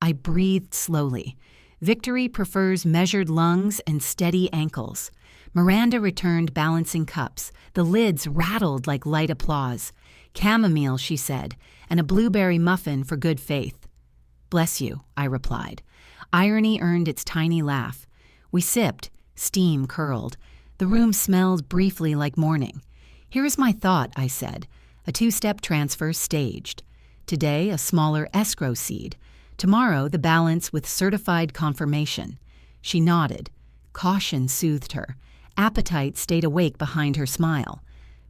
I breathed slowly. Victory prefers measured lungs and steady ankles. Miranda returned balancing cups. The lids rattled like light applause. Chamomile, she said, and a blueberry muffin for good faith. Bless you, I replied. Irony earned its tiny laugh. We sipped. Steam curled. The room smelled briefly like morning. Here is my thought, I said. A two-step transfer staged. Today, a smaller escrow seed. Tomorrow, the balance with certified confirmation. She nodded. Caution soothed her. Appetite stayed awake behind her smile.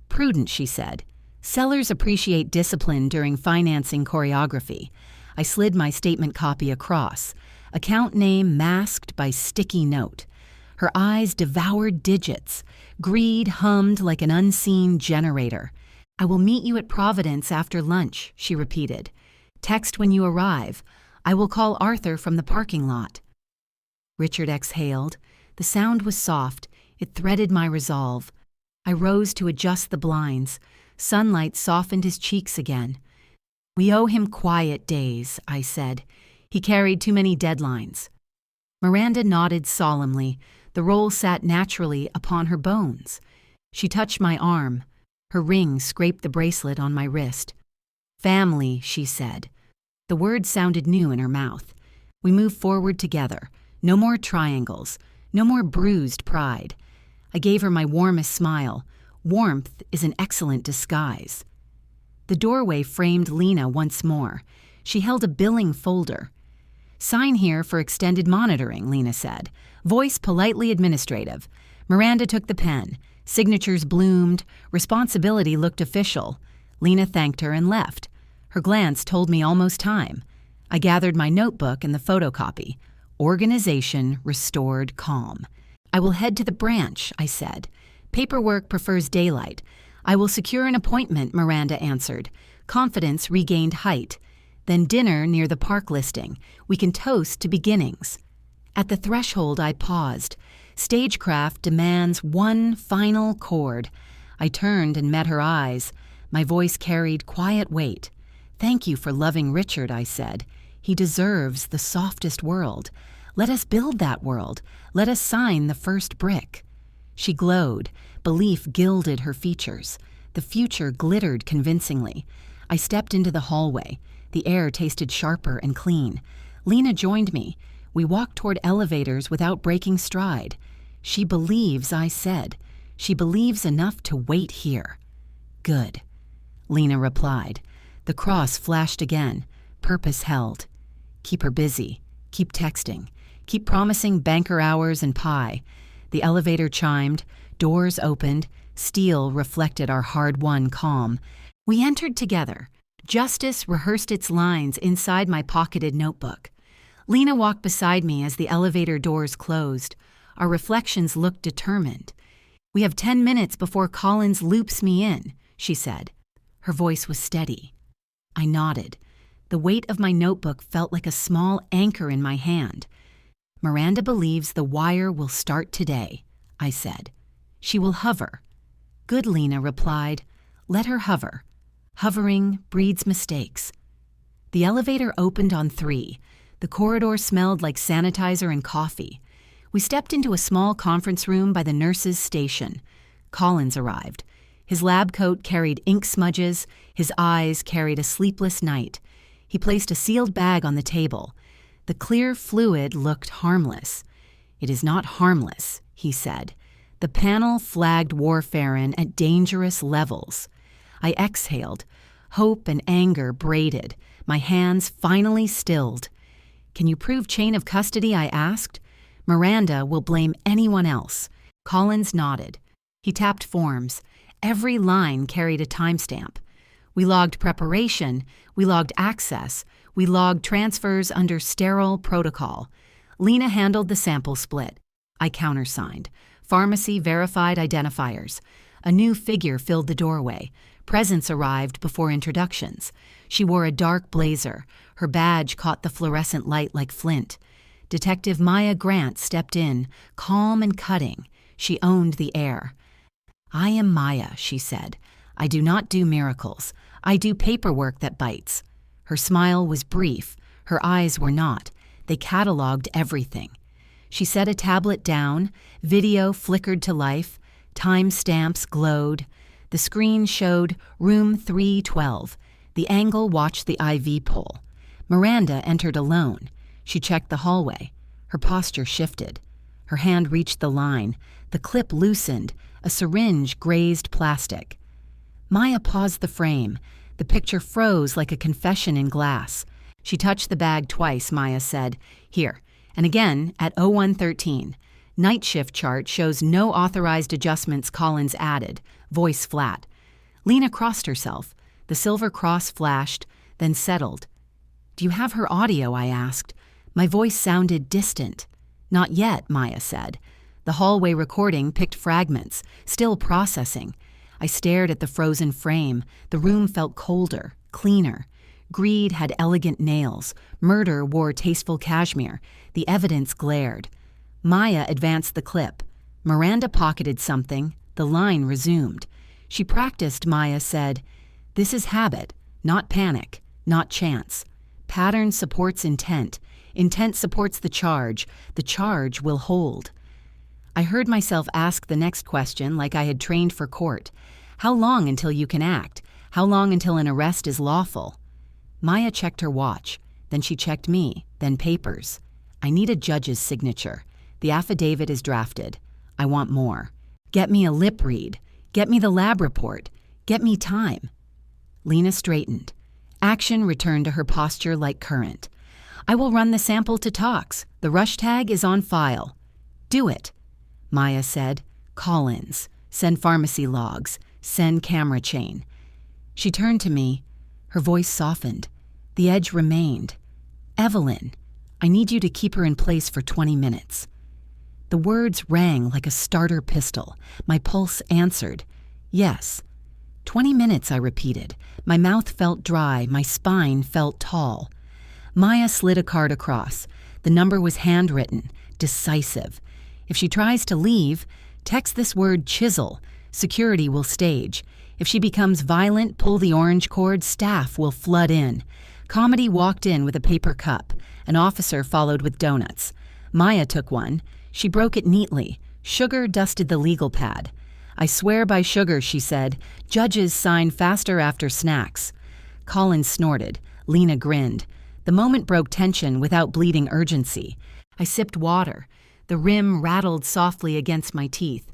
Prudent, she said. Sellers appreciate discipline during financing choreography. I slid my statement copy across. Account name masked by sticky note. Her eyes devoured digits. Greed hummed like an unseen generator. I will meet you at Providence after lunch, she repeated. Text when you arrive. I will call Arthur from the parking lot. Richard exhaled. The sound was soft. It threaded my resolve. I rose to adjust the blinds. Sunlight softened his cheeks again. We owe him quiet days, I said. He carried too many deadlines. Miranda nodded solemnly. The roll sat naturally upon her bones. She touched my arm. Her ring scraped the bracelet on my wrist. Family, she said. The word sounded new in her mouth. We moved forward together. No more triangles. No more bruised pride. I gave her my warmest smile. Warmth is an excellent disguise. The doorway framed Lena once more. She held a billing folder. Sign here for extended monitoring, Lena said. Voice politely administrative. Miranda took the pen. Signatures bloomed. Responsibility looked official. Lena thanked her and left. Her glance told me almost time. I gathered my notebook and the photocopy. Organization restored calm. I will head to the branch, I said. Paperwork prefers daylight. I will secure an appointment, Miranda answered. Confidence regained height. Then dinner near the park listing. We can toast to beginnings. At the threshold, I paused. Stagecraft demands one final chord. I turned and met her eyes. My voice carried quiet weight. Thank you for loving Richard, I said. He deserves the softest world. Let us build that world. Let us sign the first brick. She glowed. Belief gilded her features. The future glittered convincingly. I stepped into the hallway. The air tasted sharper and clean. Lena joined me. We walked toward elevators without breaking stride. She believes, I said. She believes enough to wait here. Good. Lena replied. The cross flashed again. Purpose held. Keep her busy. Keep texting. Keep promising banker hours and pie. The elevator chimed. Doors opened. Steel reflected our hard-won calm. We entered together. Justice rehearsed its lines inside my pocketed notebook. Lena walked beside me as the elevator doors closed. Our reflections looked determined. We have 10 minutes before Collins loops me in, she said. Her voice was steady. I nodded. The weight of my notebook felt like a small anchor in my hand. Miranda believes the wire will start today, I said. She will hover. Good, Lena replied. Let her hover. Hovering breeds mistakes. The elevator opened on 3. The corridor smelled like sanitizer and coffee. We stepped into a small conference room by the nurse's station. Collins arrived. His lab coat carried ink smudges. His eyes carried a sleepless night. He placed a sealed bag on the table. The clear fluid looked harmless. It is not harmless, he said. The panel flagged warfarin at dangerous levels. I exhaled. Hope and anger braided. My hands finally stilled. Can you prove chain of custody? I asked. Miranda will blame anyone else. Collins nodded. He tapped forms. Every line carried a timestamp. We logged preparation. We logged access. We logged transfers under sterile protocol. Lena handled the sample split. I countersigned. Pharmacy verified identifiers. A new figure filled the doorway. Presence arrived before introductions. She wore a dark blazer. Her badge caught the fluorescent light like flint. Detective Maya Grant stepped in, calm and cutting. She owned the air. "I am Maya," she said. "I do not do miracles. I do paperwork that bites." Her smile was brief. Her eyes were not. They catalogued everything. She set a tablet down. Video flickered to life. Time-stamps glowed. The screen showed room 312. The angle watched the IV pole. Miranda entered alone. She checked the hallway. Her posture shifted. Her hand reached the line. The clip loosened. A syringe grazed plastic. Maya paused the frame. The picture froze like a confession in glass. She touched the bag twice, Maya said. "Here." And again at 0113. Night shift chart shows no authorized adjustments Collins added. Voice flat. Lena crossed herself. The silver cross flashed, then settled. "Do you have her audio?" I asked. My voice sounded distant. "Not yet," Maya said. The hallway recording picked fragments, still processing. I stared at the frozen frame. The room felt colder, cleaner. Greed had elegant nails. Murder wore tasteful cashmere. The evidence glared. Maya advanced the clip. Miranda pocketed something. The line resumed. She practiced, Maya said. "This is habit, not panic, not chance. Pattern supports intent. Intent supports the charge. The charge will hold." I heard myself ask the next question like I had trained for court. How long until you can act? How long until an arrest is lawful? Maya checked her watch. Then she checked me, then papers. "I need a judge's signature. The affidavit is drafted. I want more. Get me a lip read. Get me the lab report. Get me time." Lena straightened. Action returned to her posture like current. "I will run the sample to tox. The rush tag is on file." "Do it." Maya said. "Collins. Send pharmacy logs. Send camera chain." She turned to me. Her voice softened. The edge remained. "Evelyn, I need you to keep her in place for 20 minutes." The words rang like a starter pistol. My pulse answered. "Yes." 20 minutes, I repeated. My mouth felt dry. My spine felt tall. Maya slid a card across. The number was handwritten, decisive. "If she tries to leave, text this word chisel. Security will stage. If she becomes violent, pull the orange cord. Staff will flood in." Comedy walked in with a paper cup. An officer followed with donuts. Maya took one. She broke it neatly. Sugar dusted the legal pad. "I swear by sugar," she said. "Judges sign faster after snacks." Collins snorted. Lena grinned. The moment broke tension without bleeding urgency. I sipped water. The rim rattled softly against my teeth.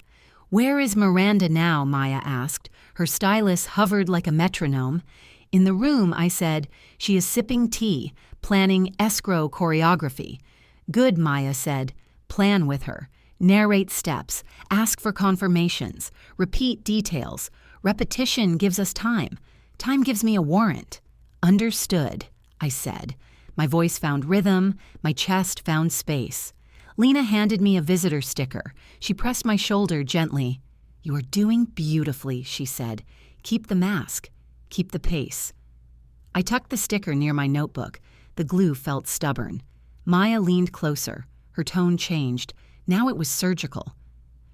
"Where is Miranda now?" Maya asked. Her stylus hovered like a metronome. "In the room," I said. "She is sipping tea, planning escrow choreography." "Good," Maya said. "Plan with her. Narrate steps. Ask for confirmations. Repeat details. Repetition gives us time. Time gives me a warrant." "Understood," I said. My voice found rhythm. My chest found space. Lena handed me a visitor sticker. She pressed my shoulder gently. "You are doing beautifully," she said. "Keep the mask. Keep the pace." I tucked the sticker near my notebook. The glue felt stubborn. Maya leaned closer. Her tone changed. Now it was surgical.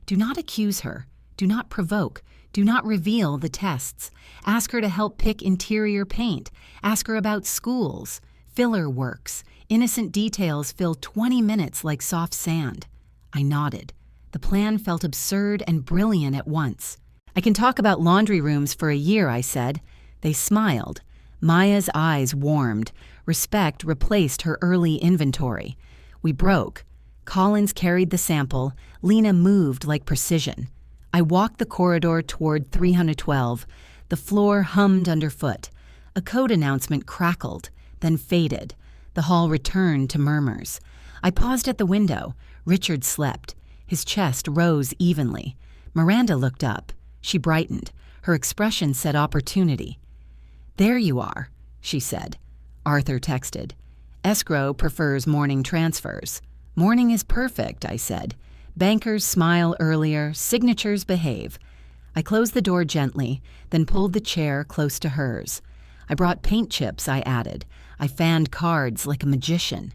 "Do not accuse her. Do not provoke. Do not reveal the tests. Ask her to help pick interior paint. Ask her about schools. Filler works. Innocent details fill 20 minutes like soft sand." I nodded. The plan felt absurd and brilliant at once. "I can talk about laundry rooms for a year," I said. They smiled. Maya's eyes warmed. Respect replaced her early inventory. We broke. Collins carried the sample. Lena moved like precision. I walked the corridor toward 312. The floor hummed underfoot. A code announcement crackled, then faded. The hall returned to murmurs. I paused at the window. Richard slept. His chest rose evenly. Miranda looked up. She brightened. Her expression said opportunity. "There you are," she said. Arthur texted. "Escrow prefers morning transfers." "Morning is perfect," I said. "Bankers smile earlier, signatures behave." I closed the door gently, then pulled the chair close to hers. "I brought paint chips," I added. I fanned cards like a magician.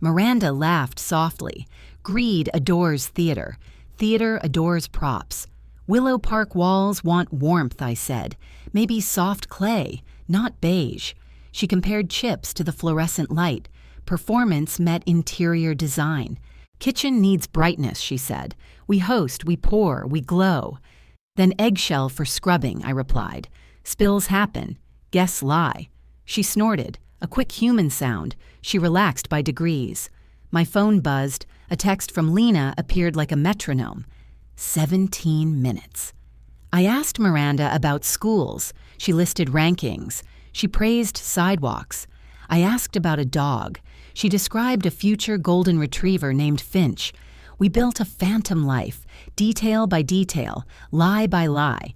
Miranda laughed softly. Greed adores theater. Theater adores props. Willow Park walls want warmth, I said. Maybe soft clay, not beige. She compared chips to the fluorescent light. Performance met interior design. Kitchen needs brightness, she said. We host, we pour, we glow. Then eggshell for scrubbing, I replied. Spills happen. Guests lie. She snorted, a quick human sound. She relaxed by degrees. My phone buzzed. A text from Lena appeared like a metronome. 17 minutes. I asked Miranda about schools. She listed rankings. She praised sidewalks. I asked about a dog. She described a future golden retriever named Finch. We built a phantom life, detail by detail, lie by lie.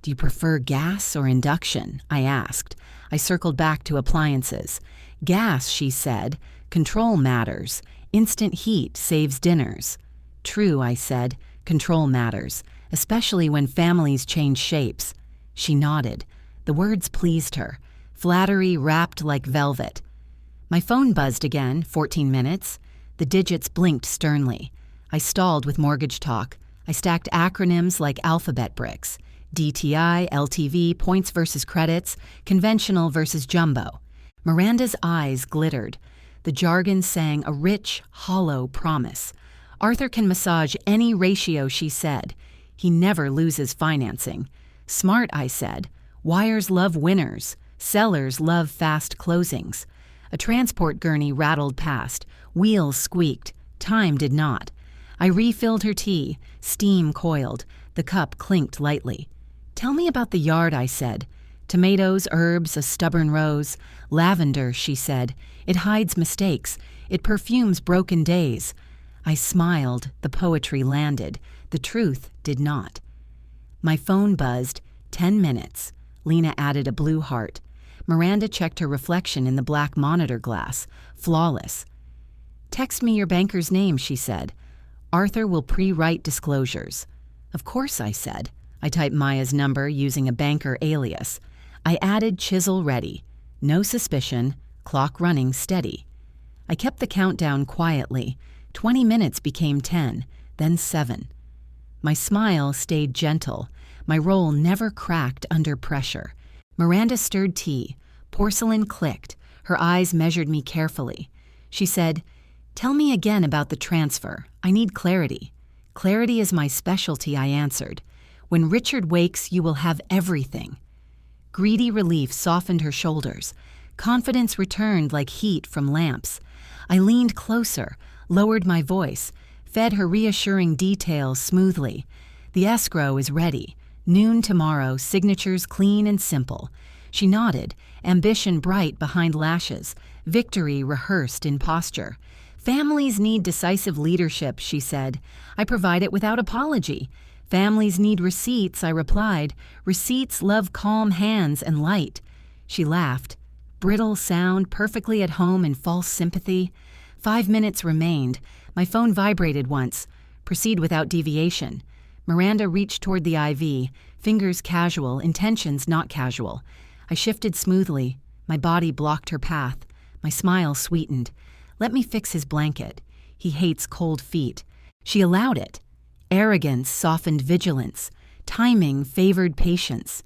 Do you prefer gas or induction? I asked. I circled back to appliances. Gas, she said. Control matters. Instant heat saves dinners. True, I said. Control matters, especially when families change shapes. She nodded. The words pleased her. Flattery wrapped like velvet. My phone buzzed again, 14 minutes. The digits blinked sternly. I stalled with mortgage talk. I stacked acronyms like alphabet bricks. DTI, LTV, points versus credits, conventional versus jumbo. Miranda's eyes glittered. The jargon sang a rich, hollow promise. Arthur can massage any ratio, she said. He never loses financing. Smart, I said. Wires love winners. Sellers love fast closings. A transport gurney rattled past. Wheels squeaked. Time did not. I refilled her tea. Steam coiled. The cup clinked lightly. Tell me about the yard, I said. Tomatoes, herbs, a stubborn rose. Lavender, she said. It hides mistakes. It perfumes broken days. I smiled. The poetry landed. The truth did not. My phone buzzed. 10 minutes. Lena added a blue heart. Miranda checked her reflection in the black monitor glass. Flawless. Text me your banker's name, she said. Arthur will pre-write disclosures. Of course, I said. I typed Maya's number using a banker alias. I added chisel ready. No suspicion. Clock running steady. I kept the countdown quietly. 20 minutes became 10, then 7. My smile stayed gentle. My roll never cracked under pressure. Miranda stirred tea. Porcelain clicked. Her eyes measured me carefully. She said, Tell me again about the transfer. I need clarity. Clarity is my specialty, I answered. When Richard wakes, you will have everything. Greedy relief softened her shoulders. Confidence returned like heat from lamps. I leaned closer, lowered my voice, fed her reassuring details smoothly. The escrow is ready. Noon tomorrow, signatures clean and simple. She nodded, ambition bright behind lashes, victory rehearsed in posture. Families need decisive leadership, she said. I provide it without apology. Families need receipts, I replied. Receipts love calm hands and light. She laughed. Brittle sound, perfectly at home in false sympathy. 5 minutes remained. My phone vibrated once. Proceed without deviation. Miranda reached toward the IV, fingers casual, intentions not casual. I shifted smoothly. My body blocked her path. My smile sweetened. Let me fix his blanket. He hates cold feet. She allowed it. Arrogance softened vigilance. Timing favored patience.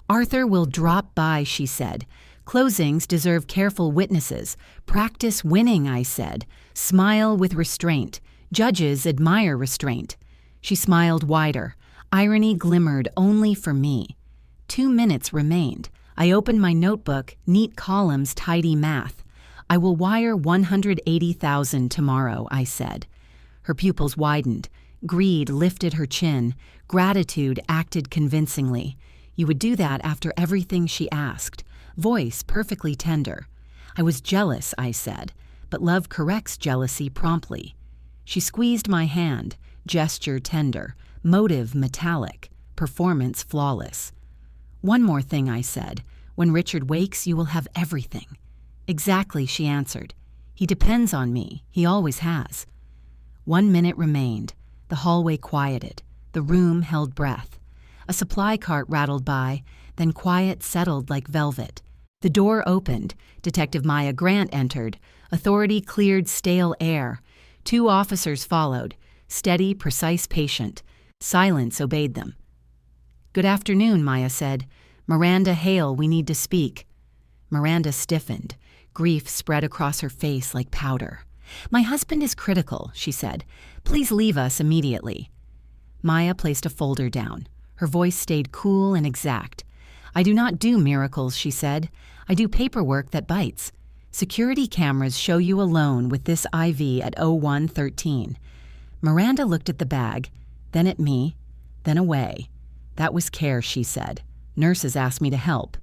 Arthur will drop by, she said. Closings deserve careful witnesses. Practice winning, I said. Smile with restraint. Judges admire restraint. She smiled wider. Irony glimmered only for me. 2 minutes remained. I opened my notebook, neat columns, tidy math. I will wire $180,000 tomorrow, I said. Her pupils widened. Greed lifted her chin. Gratitude acted convincingly. You would do that after everything she asked. Voice perfectly tender. I was jealous, I said, but love corrects jealousy promptly. She squeezed my hand. Gesture tender, motive metallic, performance flawless. One more thing, I said. When Richard wakes, you will have everything. Exactly, she answered. He depends on me. He always has. 1 minute remained. The hallway quieted. The room held breath. A supply cart rattled by, then quiet settled like velvet. The door opened. Detective Maya Grant entered. Authority cleared stale air. 2 officers followed. Steady, precise, patient. Silence obeyed them. "Good afternoon," Maya said. "Miranda Hale, we need to speak." Miranda stiffened. Grief spread across her face like powder. "My husband is critical," she said. "Please leave us immediately." Maya placed a folder down. Her voice stayed cool and exact. "I do not do miracles," she said. "I do paperwork that bites. Security cameras show you alone with this IV at 01:13. Miranda looked at the bag, then at me, then away. "That was care," she said. "Nurses asked me to help."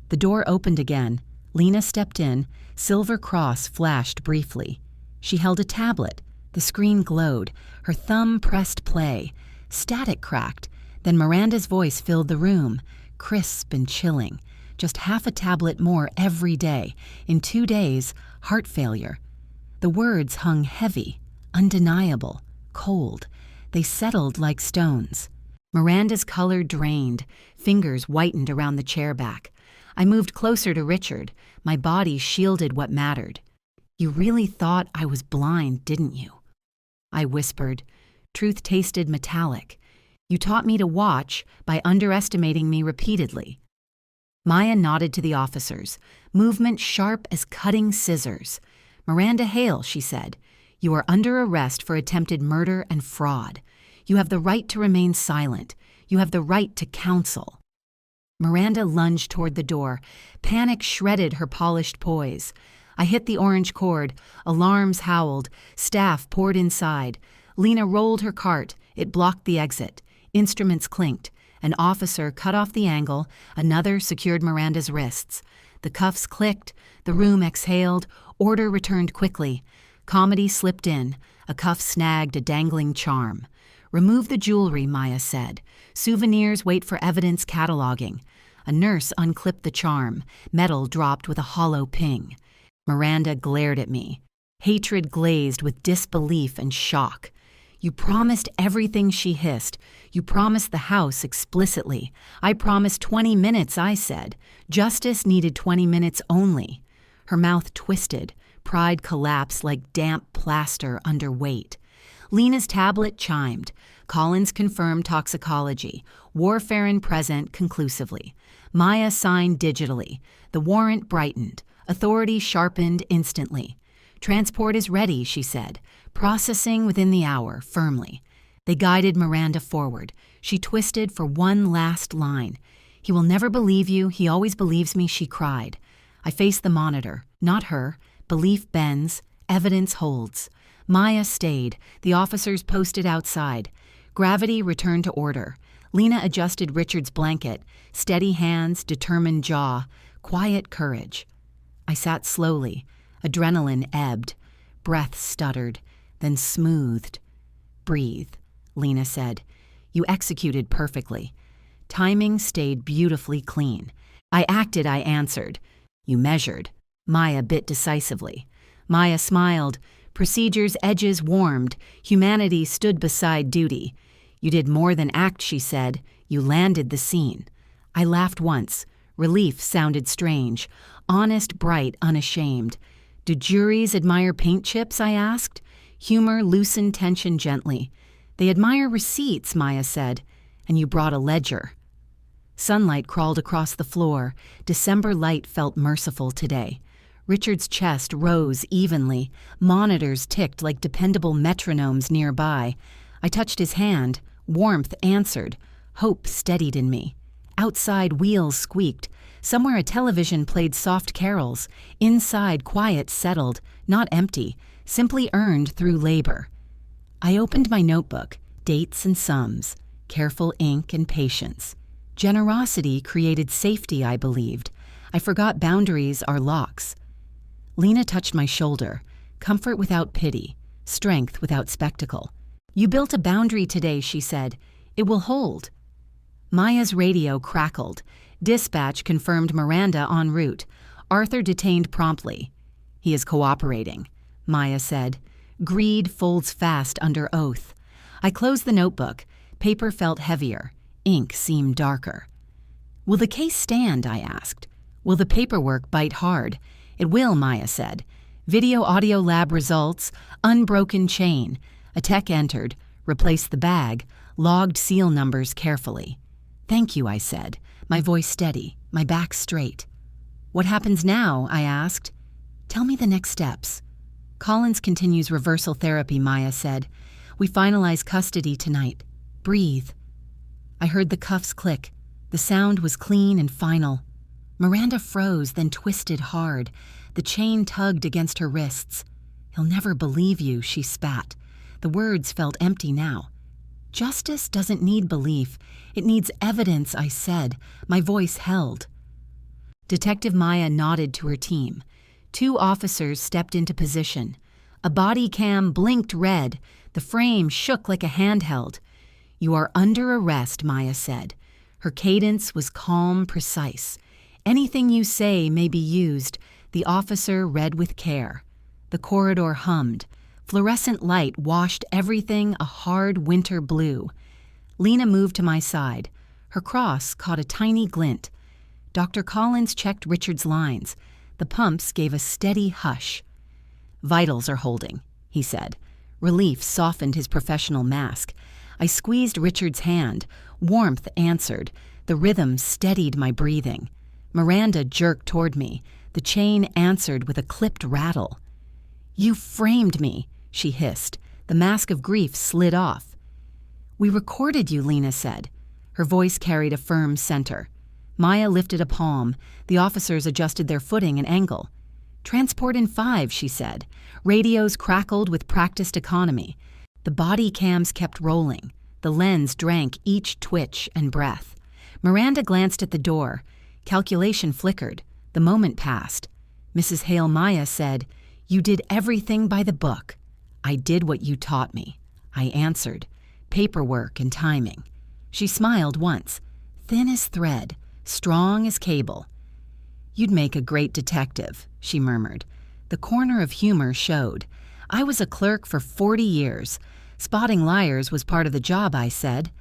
The door opened again. Lena stepped in. Silver cross flashed briefly. She held a tablet. The screen glowed. Her thumb pressed play. Static cracked. Then Miranda's voice filled the room, crisp and chilling. Just half a tablet more every day. In 2 days, heart failure. The words hung heavy, undeniable, cold. They settled like stones. Miranda's color drained. Fingers whitened around the chair back. I moved closer to Richard. My body shielded what mattered. "You really thought I was blind, didn't you?" I whispered. Truth tasted metallic. "You taught me to watch by underestimating me repeatedly." Maya nodded to the officers, movement sharp as cutting scissors. "Miranda Hale," she said, "you are under arrest for attempted murder and fraud. You have the right to remain silent. You have the right to counsel." Miranda lunged toward the door. Panic shredded her polished poise. I hit the orange cord. Alarms howled. Staff poured inside. Lena rolled her cart. It blocked the exit. Instruments clinked. An officer cut off the angle. Another secured Miranda's wrists. The cuffs clicked. The room exhaled. Order returned quickly. Comedy slipped in. A cuff snagged a dangling charm. "Remove the jewelry," Maya said. "Souvenirs wait for evidence cataloging." A nurse unclipped the charm. Metal dropped with a hollow ping. Miranda glared at me. Hatred glazed with disbelief and shock. "You promised everything," she hissed. "You promised the house explicitly. I promised 20 minutes," I said. "Justice needed 20 minutes only." Her mouth twisted. Pride collapsed like damp plaster under weight. Lena's tablet chimed. Collins confirmed toxicology. Warfarin present conclusively. Maya signed digitally. The warrant brightened. Authority sharpened instantly. "Transport is ready," she said. "Processing within the hour," firmly. They guided Miranda forward. She twisted for one last line. "He will never believe you. He always believes me," she cried. I faced the monitor. Not her. Belief bends. Evidence holds. Maya stayed. The officers posted outside. Gravity returned to order. Lena adjusted Richard's blanket. Steady hands, determined jaw. Quiet courage. I sat slowly. Adrenaline ebbed. Breath stuttered, then smoothed. "Breathe," Lena said. "You executed perfectly." Timing stayed beautifully clean. I acted, I answered. "You measured." Maya bit decisively. Maya smiled. Procedure's edges warmed. Humanity stood beside duty. "You did more than act," she said. "You landed the scene." I laughed once. Relief sounded strange. Honest, bright, unashamed. "Do juries admire paint chips?" I asked. Humor loosened tension gently. "They admire receipts," Maya said. "And you brought a ledger." Sunlight crawled across the floor. December light felt merciful today. Richard's chest rose evenly. Monitors ticked like dependable metronomes nearby. I touched his hand. Warmth answered. Hope steadied in me. Outside, wheels squeaked. Somewhere a television played soft carols. Inside, quiet settled, not empty, simply earned through labor. I opened my notebook. Dates and sums. Careful ink and patience. Generosity created safety, I believed. I forgot boundaries are locks. Lena touched my shoulder. Comfort without pity. Strength without spectacle. "You built a boundary today," she said. "It will hold." Maya's radio crackled. Dispatch confirmed Miranda en route. Arthur detained promptly. "He is cooperating," Maya said. Greed folds fast under oath. I closed the notebook. Paper felt heavier. Ink seemed darker. "Will the case stand?" I asked. Will the paperwork bite hard? It will, Maya said. Video-audio lab results, unbroken chain. A tech entered, replaced the bag, logged seal numbers carefully. Thank you, I said, my voice steady, my back straight. What happens now? I asked. Tell me the next steps. Collins continues reversal therapy, Maya said. We finalize custody tonight. Breathe. I heard the cuffs click. The sound was clean and final. Miranda froze, then twisted hard. The chain tugged against her wrists. He'll never believe you, she spat. The words felt empty now. Justice doesn't need belief. It needs evidence, I said. My voice held. Detective Maya nodded to her team. 2 officers stepped into position. A body cam blinked red. The frame shook like a handheld. You are under arrest, Maya said. Her cadence was calm, precise. Anything you say may be used. The officer read with care. The corridor hummed. Fluorescent light washed everything a hard winter blue. Lena moved to my side. Her cross caught a tiny glint. Dr. Collins checked Richard's lines. The pumps gave a steady hush. Vitals are holding, he said. Relief softened his professional mask. I squeezed Richard's hand. Warmth answered. The rhythm steadied my breathing. Miranda jerked toward me. The chain answered with a clipped rattle. You framed me, she hissed. The mask of grief slid off. We recorded you, Lena said. Her voice carried a firm center. Maya lifted a palm. The officers adjusted their footing and angle. Transport in 5, she said. Radios crackled with practiced economy. The body cams kept rolling. The lens drank each twitch and breath. Miranda glanced at the door. Calculation flickered. The moment passed. Mrs. Hale Maya said, You did everything by the book. I did what you taught me. I answered. Paperwork and timing. She smiled once. Thin as thread, strong as cable. You'd make a great detective, she murmured. The corner of humor showed. I was a clerk for 40 years. Spotting liars was part of the job, I said.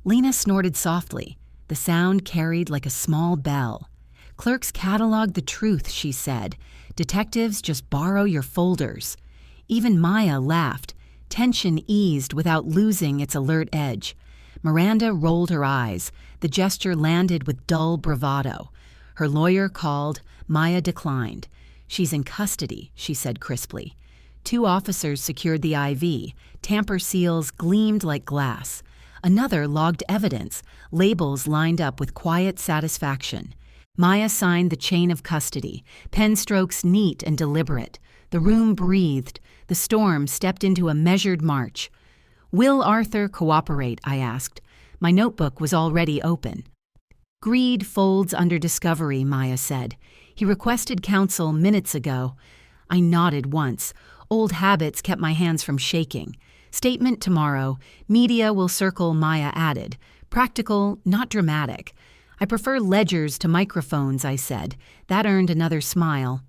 Lena snorted softly. The sound carried like a small bell. Clerks catalog the truth, she said. Detectives just borrow your folders. Even Maya laughed. Tension eased without losing its alert edge. Miranda rolled her eyes. The gesture landed with dull bravado. Her lawyer called. Maya declined. She's in custody, she said crisply. 2 officers secured the IV. Tamper seals gleamed like glass. Another logged evidence. Labels lined up with quiet satisfaction. Maya signed the chain of custody, pen strokes neat and deliberate. The room breathed. The storm stepped into a measured march. Will Arthur cooperate? I asked. My notebook was already open. Greed folds under discovery, Maya said. He requested counsel minutes ago. I nodded once. Old habits kept my hands from shaking. Statement tomorrow. Media will circle, Maya added. Practical, not dramatic. I prefer ledgers to microphones, I said. That earned another smile.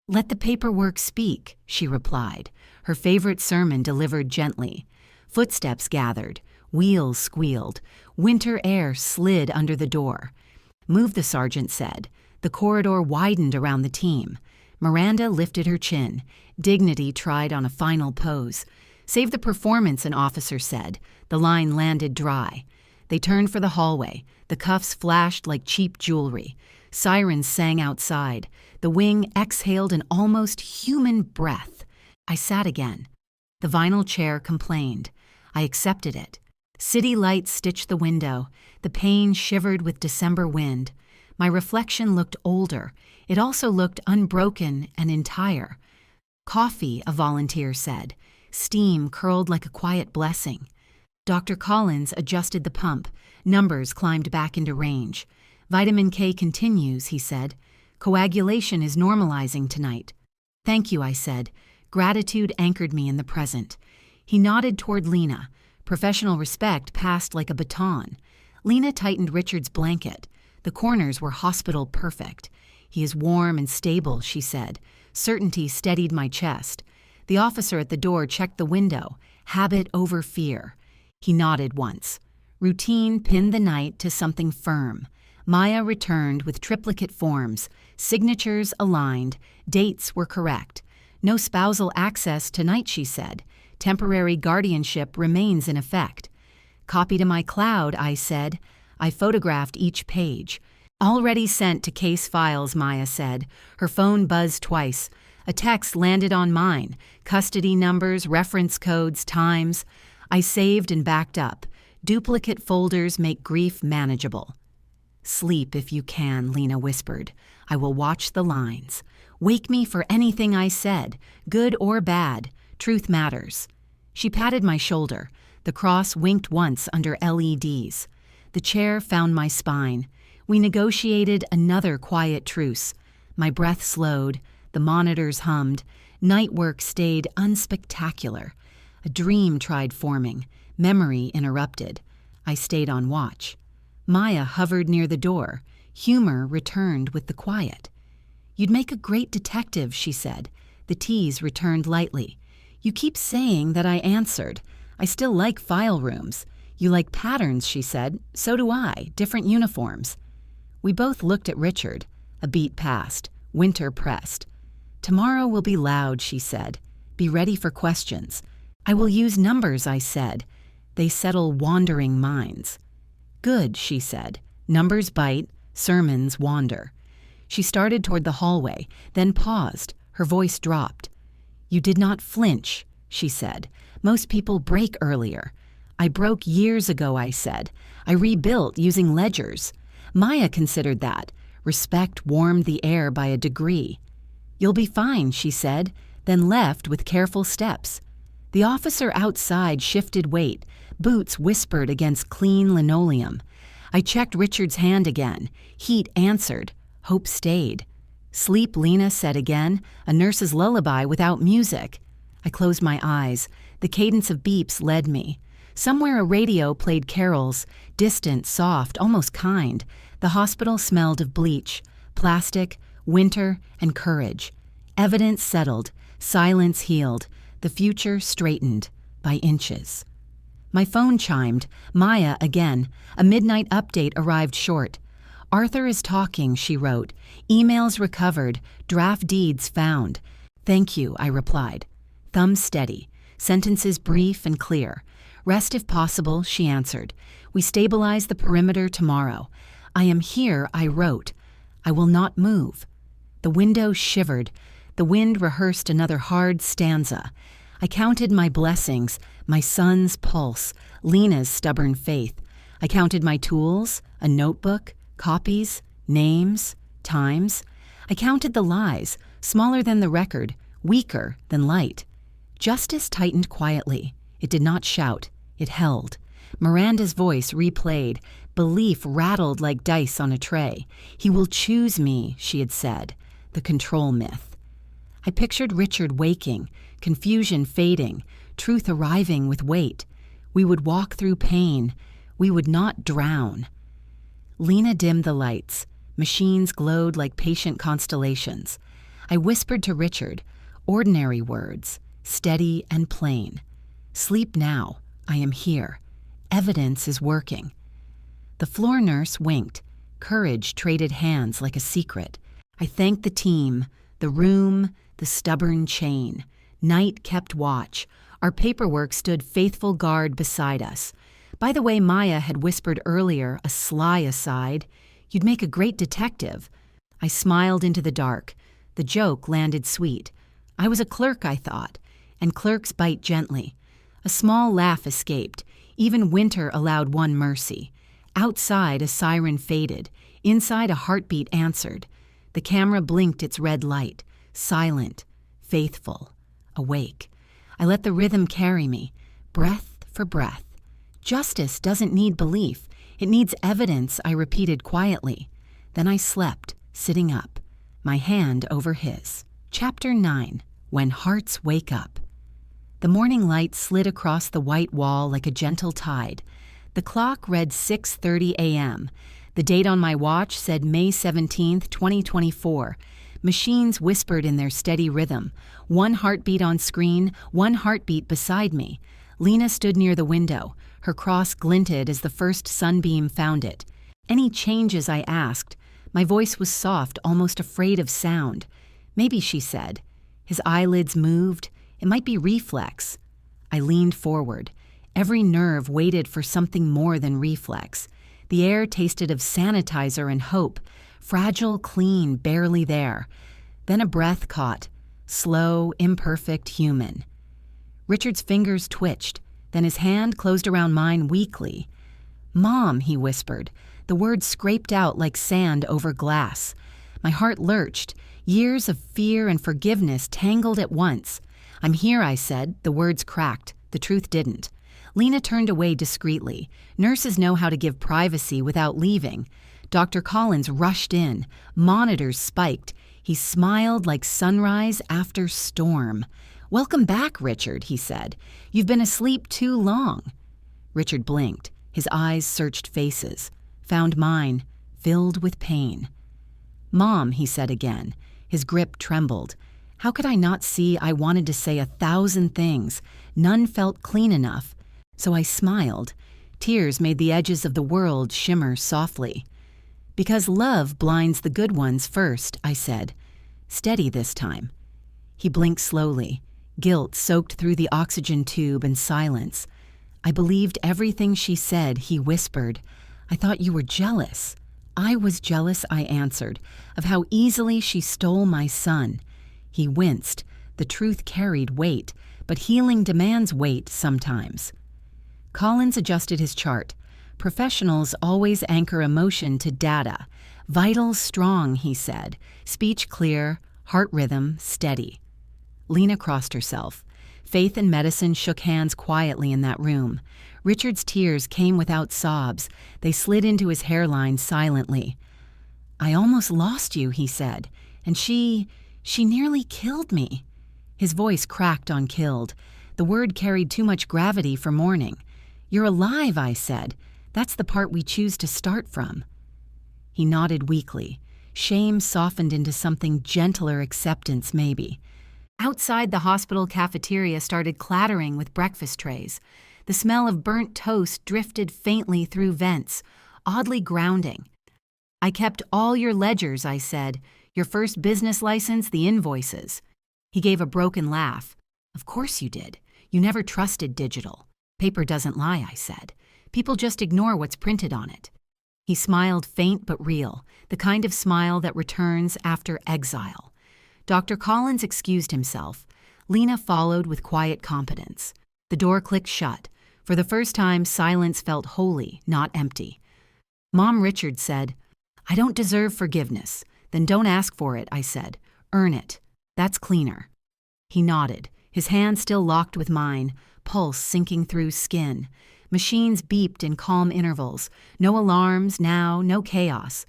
Let the paperwork speak, she replied, her favorite sermon delivered gently. Footsteps gathered. Wheels squealed. Winter air slid under the door. Move, the sergeant said. The corridor widened around the team. Miranda lifted her chin. Dignity tried on a final pose. Save the performance, an officer said. The line landed dry. They turned for the hallway. The cuffs flashed like cheap jewelry. Sirens sang outside. The wing exhaled an almost human breath. I sat again. The vinyl chair complained. I accepted it. City lights stitched the window. The pane shivered with December wind. My reflection looked older. It also looked unbroken and entire. Coffee, a volunteer said. Steam curled like a quiet blessing. Dr. Collins adjusted the pump. Numbers climbed back into range. Vitamin K continues, he said. Coagulation is normalizing tonight. Thank you, I said. Gratitude anchored me in the present. He nodded toward Lena. Professional respect passed like a baton. Lena tightened Richard's blanket. The corners were hospital perfect. He is warm and stable, she said. Certainty steadied my chest. The officer at the door checked the window. Habit over fear. He nodded once. Routine pinned the night to something firm. Maya returned with triplicate forms, signatures aligned, dates were correct. No spousal access tonight, she said. Temporary guardianship remains in effect. Copy to my cloud, I said. I photographed each page. Already sent to case files, Maya said. Her phone buzzed twice. A text landed on mine. Custody numbers, reference codes, times. I saved and backed up. Duplicate folders make grief manageable. Sleep if you can, Lena whispered. I will watch the lines. Wake me for anything I said, good or bad. Truth matters. She patted my shoulder. The cross winked once under LEDs. The chair found my spine. We negotiated another quiet truce. My breath slowed. The monitors hummed. Night work stayed unspectacular. A dream tried forming. Memory interrupted. I stayed on watch. Maya hovered near the door. Humor returned with the quiet. You'd make a great detective, she said. The tease returned lightly. You keep saying that I answered. I still like file rooms. You like patterns, she said. So do I, different uniforms. We both looked at Richard. A beat passed. Winter pressed. Tomorrow will be loud, she said. Be ready for questions. I will use numbers, I said. They settle wandering minds. Good, she said. Numbers bite, sermons wander. She started toward the hallway, then paused. Her voice dropped. You did not flinch, she said. Most people break earlier. I broke years ago, I said. I rebuilt using ledgers. Maya considered that. Respect warmed the air by a degree. You'll be fine, she said, then left with careful steps. The officer outside shifted weight. Boots whispered against clean linoleum. I checked Richard's hand again. Heat answered. Hope stayed. Sleep, Lena said again, a nurse's lullaby without music. I closed my eyes. The cadence of beeps led me. Somewhere a radio played carols, distant, soft, almost kind. The hospital smelled of bleach, plastic, winter, and courage. Evidence settled. Silence healed. The future straightened by inches. My phone chimed. Maya again. A midnight update arrived short. Arthur is talking, she wrote. Emails recovered. Draft deeds found. Thank you, I replied. Thumb steady. Sentences brief and clear. Rest if possible, she answered. We stabilize the perimeter tomorrow. I am here, I wrote. I will not move. The window shivered. The wind rehearsed another hard stanza. I counted my blessings, my son's pulse, Lena's stubborn faith. I counted my tools, a notebook, copies, names, times. I counted the lies, smaller than the record, weaker than light. Justice tightened quietly. It did not shout. It held. Miranda's voice replayed. Belief rattled like dice on a tray. He will choose me, she had said. The control myth. I pictured Richard waking, confusion fading, truth arriving with weight. We would walk through pain. We would not drown. Lena dimmed the lights. Machines glowed like patient constellations. I whispered to Richard, ordinary words, steady and plain. Sleep now. I am here. Evidence is working. The floor nurse winked. Courage traded hands like a secret. I thanked the team, the room, the stubborn chain. Night kept watch. Our paperwork stood faithful guard beside us. By the way, Maya had whispered earlier, a sly aside, you'd make a great detective. I smiled into the dark. The joke landed sweet. I was a clerk, I thought, and clerks bite gently. A small laugh escaped. Even winter allowed one mercy. Outside, a siren faded. Inside, a heartbeat answered. The camera blinked its red light. Silent, faithful, awake. I let the rhythm carry me, breath for breath. Justice doesn't need belief. It needs evidence, I repeated quietly. Then I slept, sitting up, my hand over his. Chapter 9. When Hearts Wake Up. The morning light slid across the white wall like a gentle tide. The clock read 6:30 a.m. The date on my watch said May 17th, 2024. Machines whispered in their steady rhythm. One heartbeat on screen, one heartbeat beside me. Lena stood near the window. Her cross glinted as the first sunbeam found it. "Any changes?" I asked. My voice was soft, almost afraid of sound. "Maybe," she said. His eyelids moved. It might be reflex. I leaned forward. Every nerve waited for something more than reflex. The air tasted of sanitizer and hope, fragile, clean, barely there. Then a breath caught, slow, imperfect, human. Richard's fingers twitched, then his hand closed around mine weakly. "Mom," he whispered. The words scraped out like sand over glass. My heart lurched. Years of fear and forgiveness tangled at once. "I'm here," I said. The words cracked. The truth didn't. Lena turned away discreetly. Nurses know how to give privacy without leaving. Dr. Collins rushed in. Monitors spiked. He smiled like sunrise after storm. "Welcome back, Richard," he said. "You've been asleep too long." Richard blinked. His eyes searched faces, found mine, filled with pain. "Mom," he said again. His grip trembled. How could I not see I wanted to say 1,000 things? None felt clean enough. So I smiled. Tears made the edges of the world shimmer softly. "Because love blinds the good ones first," I said. "Steady this time." He blinked slowly. Guilt soaked through the oxygen tube and silence. "I believed everything she said," he whispered. "I thought you were jealous." "I was jealous," I answered, "of how easily she stole my son." He winced. The truth carried weight, but healing demands weight sometimes. Collins adjusted his chart. "Professionals always anchor emotion to data. Vitals strong," he said. "Speech clear, heart rhythm steady." Lena crossed herself. Faith and medicine shook hands quietly in that room. Richard's tears came without sobs. They slid into his hairline silently. "I almost lost you," he said. "And she nearly killed me." His voice cracked on killed. The word carried too much gravity for mourning. "You're alive," I said. "That's the part we choose to start from." He nodded weakly. Shame softened into something gentler, acceptance maybe. Outside, the hospital cafeteria started clattering with breakfast trays. The smell of burnt toast drifted faintly through vents, oddly grounding. "I kept all your ledgers," I said. "Your first business license, the invoices." He gave a broken laugh. "Of course you did. You never trusted digital." "Paper doesn't lie," I said. "People just ignore what's printed on it." He smiled, faint but real, the kind of smile that returns after exile. Dr. Collins excused himself. Lena followed with quiet competence. The door clicked shut. For the first time, silence felt holy, not empty. Mom Richard said, "I don't deserve forgiveness." "Then don't ask for it," I said. "Earn it. That's cleaner." He nodded, his hand still locked with mine, pulse sinking through skin. Machines beeped in calm intervals. No alarms now, no chaos.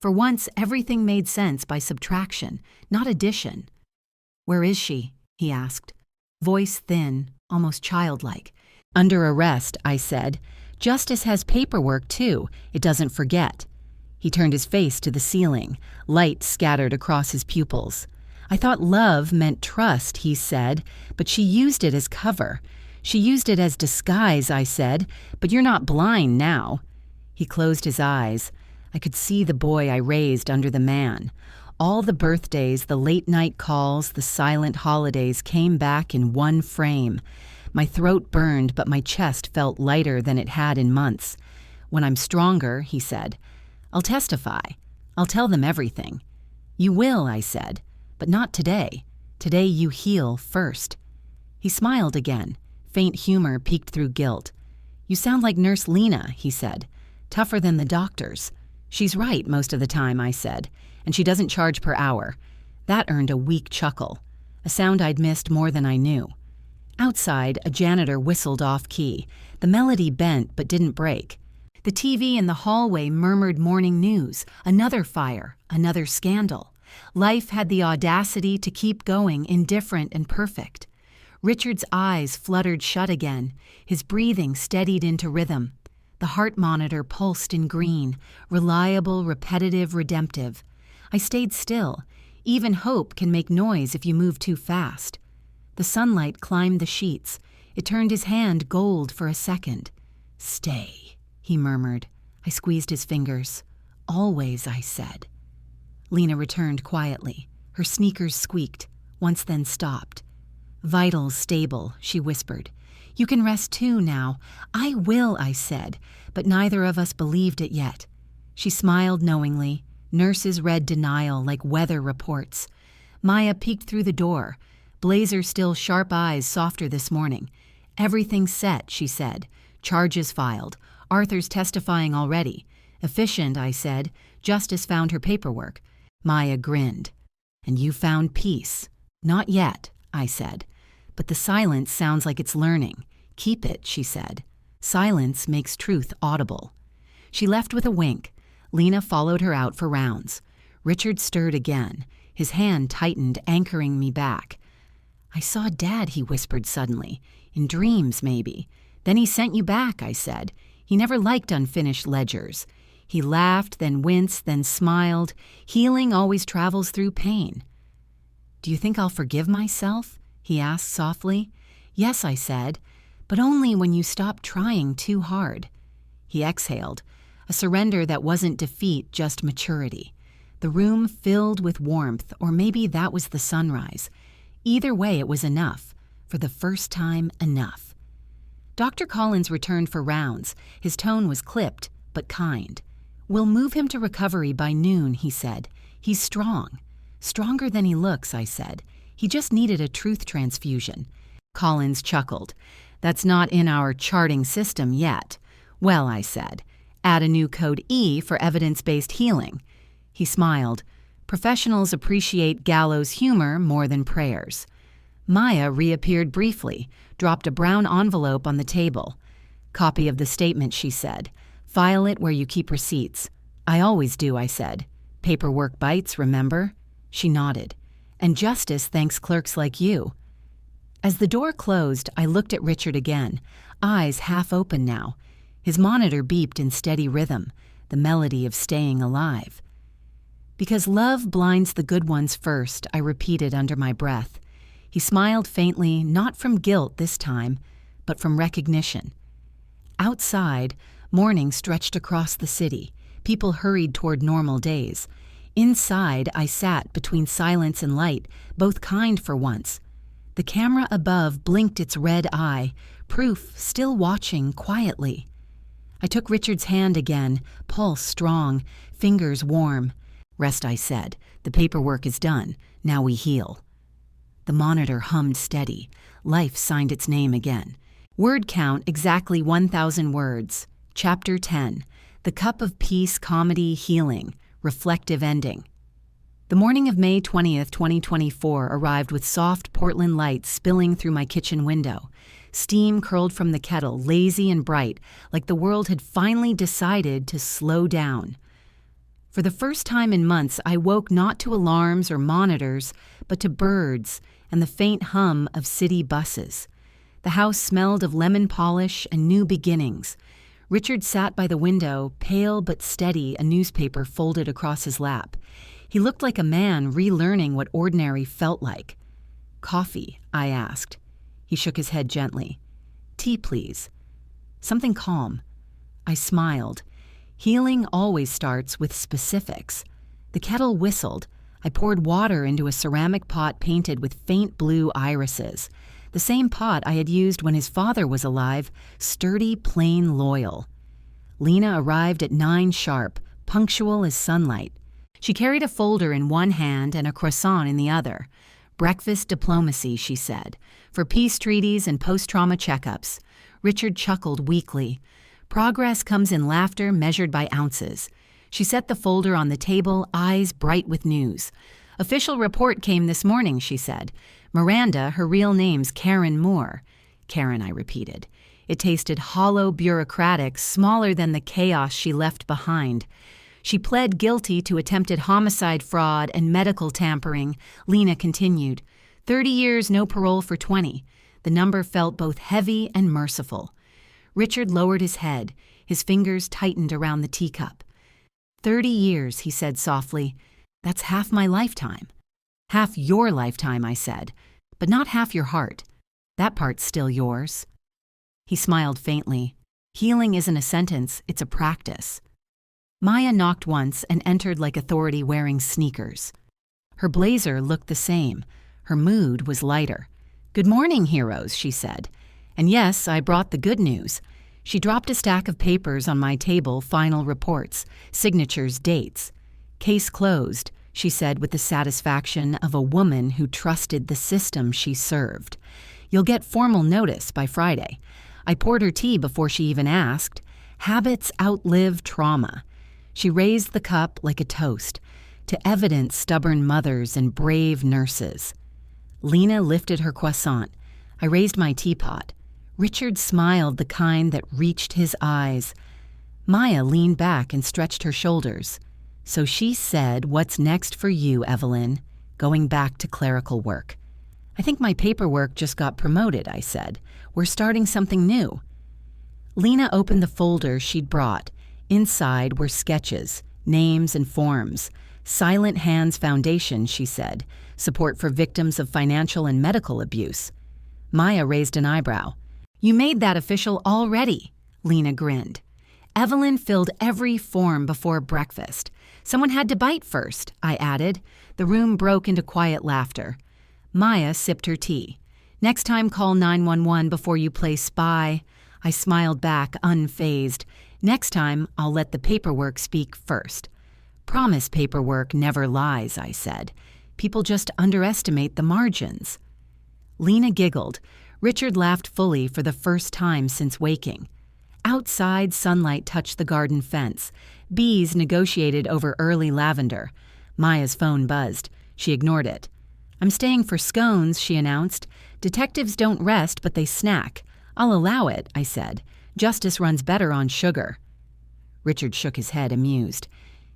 For once, everything made sense by subtraction, not addition. "Where is she?" he asked. Voice thin, almost childlike. "Under arrest," I said. "Justice has paperwork, too. It doesn't forget." He turned his face to the ceiling. Light scattered across his pupils. "I thought love meant trust," he said, "but she used it as cover. She used it as disguise," I said, "but you're not blind now." He closed his eyes. I could see the boy I raised under the man. All the birthdays, the late-night calls, the silent holidays came back in one frame. My throat burned, but my chest felt lighter than it had in months. "When I'm stronger," he said, "I'll testify. I'll tell them everything." "You will," I said, "but not today. Today you heal first." He smiled again. Faint humor peeked through guilt. "You sound like Nurse Lena," he said. "Tougher than the doctors." "She's right most of the time," I said, "and she doesn't charge per hour." That earned a weak chuckle, a sound I'd missed more than I knew. Outside, a janitor whistled off-key. The melody bent but didn't break. The TV in the hallway murmured morning news, another fire, another scandal. Life had the audacity to keep going, indifferent and perfect. Richard's eyes fluttered shut again. His breathing steadied into rhythm. The heart monitor pulsed in green, reliable, repetitive, redemptive. I stayed still. Even hope can make noise if you move too fast. The sunlight climbed the sheets. It turned his hand gold for a second. "Stay," he murmured. I squeezed his fingers. Always, I said. Lena returned quietly. Her sneakers squeaked, once then stopped. Vitals stable, she whispered. You can rest too now. I will, I said, but neither of us believed it yet. She smiled knowingly. Nurses read denial like weather reports. Maya peeked through the door. Blazer still sharp eyes softer this morning. Everything's set, she said. Charges filed. Arthur's testifying already. Efficient, I said. Justice found her paperwork. Maya grinned. And you found peace. Not yet, I said. But the silence sounds like it's learning. Keep it, she said. Silence makes truth audible. She left with a wink. Lena followed her out for rounds. Richard stirred again. His hand tightened, anchoring me back. I saw Dad, he whispered suddenly. In dreams, maybe. Then he sent you back, I said. He never liked unfinished ledgers. He laughed, then winced, then smiled. Healing always travels through pain. Do you think I'll forgive myself? He asked softly. Yes, I said, but only when you stop trying too hard. He exhaled, a surrender that wasn't defeat, just maturity. The room filled with warmth, or maybe that was the sunrise. Either way, it was enough. For the first time, enough. Dr. Collins returned for rounds. His tone was clipped, but kind. We'll move him to recovery by noon, he said. He's strong. Stronger than he looks, I said. He just needed a truth transfusion. Collins chuckled. That's not in our charting system yet. Well, I said, add a new code E for evidence-based healing. He smiled. Professionals appreciate gallows humor more than prayers. Maya reappeared briefly, dropped a brown envelope on the table. Copy of the statement, she said. File it where you keep receipts. I always do, I said. Paperwork bites, remember? She nodded. And justice thanks clerks like you. As the door closed, I looked at Richard again, eyes half open now. His monitor beeped in steady rhythm, the melody of staying alive. Because love blinds the good ones first, I repeated under my breath. He smiled faintly, not from guilt this time, but from recognition. Outside, morning stretched across the city. People hurried toward normal days. Inside, I sat between silence and light, both kind for once. The camera above blinked its red eye, proof still watching quietly. I took Richard's hand again, pulse strong, fingers warm. Rest, I said. The paperwork is done. Now we heal. The monitor hummed steady. Life signed its name again. Word count exactly 1,000 words. Chapter 10. The Cup of Peace Comedy Healing. Reflective Ending. The morning of May 20th, 2024 arrived with soft Portland lights spilling through my kitchen window. Steam curled from the kettle, lazy and bright, like the world had finally decided to slow down. For the first time in months, I woke not to alarms or monitors, but to birds and the faint hum of city buses. The house smelled of lemon polish and new beginnings. Richard sat by the window, pale but steady, a newspaper folded across his lap. He looked like a man relearning what ordinary felt like. Coffee, I asked. He shook his head gently. Tea, please. Something calm. I smiled. Healing always starts with specifics. The kettle whistled. I poured water into a ceramic pot painted with faint blue irises. The same pot I had used when his father was alive, sturdy, plain, loyal. Lena arrived at 9 sharp, punctual as sunlight. She carried a folder in one hand and a croissant in the other. Breakfast diplomacy, she said, for peace treaties and post-trauma checkups. Richard chuckled weakly. Progress comes in laughter measured by ounces. She set the folder on the table, eyes bright with news. Official report came this morning, she said. Miranda, her real name's Karen Moore. Karen, I repeated. It tasted hollow, bureaucratic, smaller than the chaos she left behind. She pled guilty to attempted homicide, fraud, and medical tampering. Lena continued. 30 years, no parole for 20. The number felt both heavy and merciful. Richard lowered his head. His fingers tightened around the teacup. 30 years, he said softly. That's half my lifetime. Half your lifetime, I said, but not half your heart. That part's still yours. He smiled faintly. Healing isn't a sentence, it's a practice. Maya knocked once and entered like authority wearing sneakers. Her blazer looked the same. Her mood was lighter. "Good morning, heroes," she said. "And yes, I brought the good news." She dropped a stack of papers on my table, final reports, signatures, dates. "Case closed," she said with the satisfaction of a woman who trusted the system she served. "You'll get formal notice by Friday." I poured her tea before she even asked. Habits outlive trauma. She raised the cup like a toast, to evidence stubborn mothers and brave nurses. Lena lifted her croissant. I raised my teapot. Richard smiled, the kind that reached his eyes. Maya leaned back and stretched her shoulders. "So she said, 'What's next for you, Evelyn?' Going back to clerical work." "I think my paperwork just got promoted," I said. "We're starting something new." Lena opened the folder she'd brought. Inside were sketches, names and forms. "Silent Hands Foundation," she said. "Support for victims of financial and medical abuse." Maya raised an eyebrow. "You made that official already," Lena grinned. Evelyn filled every form before breakfast. "Someone had to bite first," I added. The room broke into quiet laughter. Maya sipped her tea. "Next time call 911 before you play spy." I smiled back, unfazed. "Next time, I'll let the paperwork speak first." "Promise paperwork never lies," I said. "People just underestimate the margins." Lena giggled. Richard laughed fully for the first time since waking. Outside, sunlight touched the garden fence. Bees negotiated over early lavender. Maya's phone buzzed. She ignored it. "I'm staying for scones," she announced. "Detectives don't rest, but they snack." "I'll allow it," I said. "Justice runs better on sugar." Richard shook his head, amused.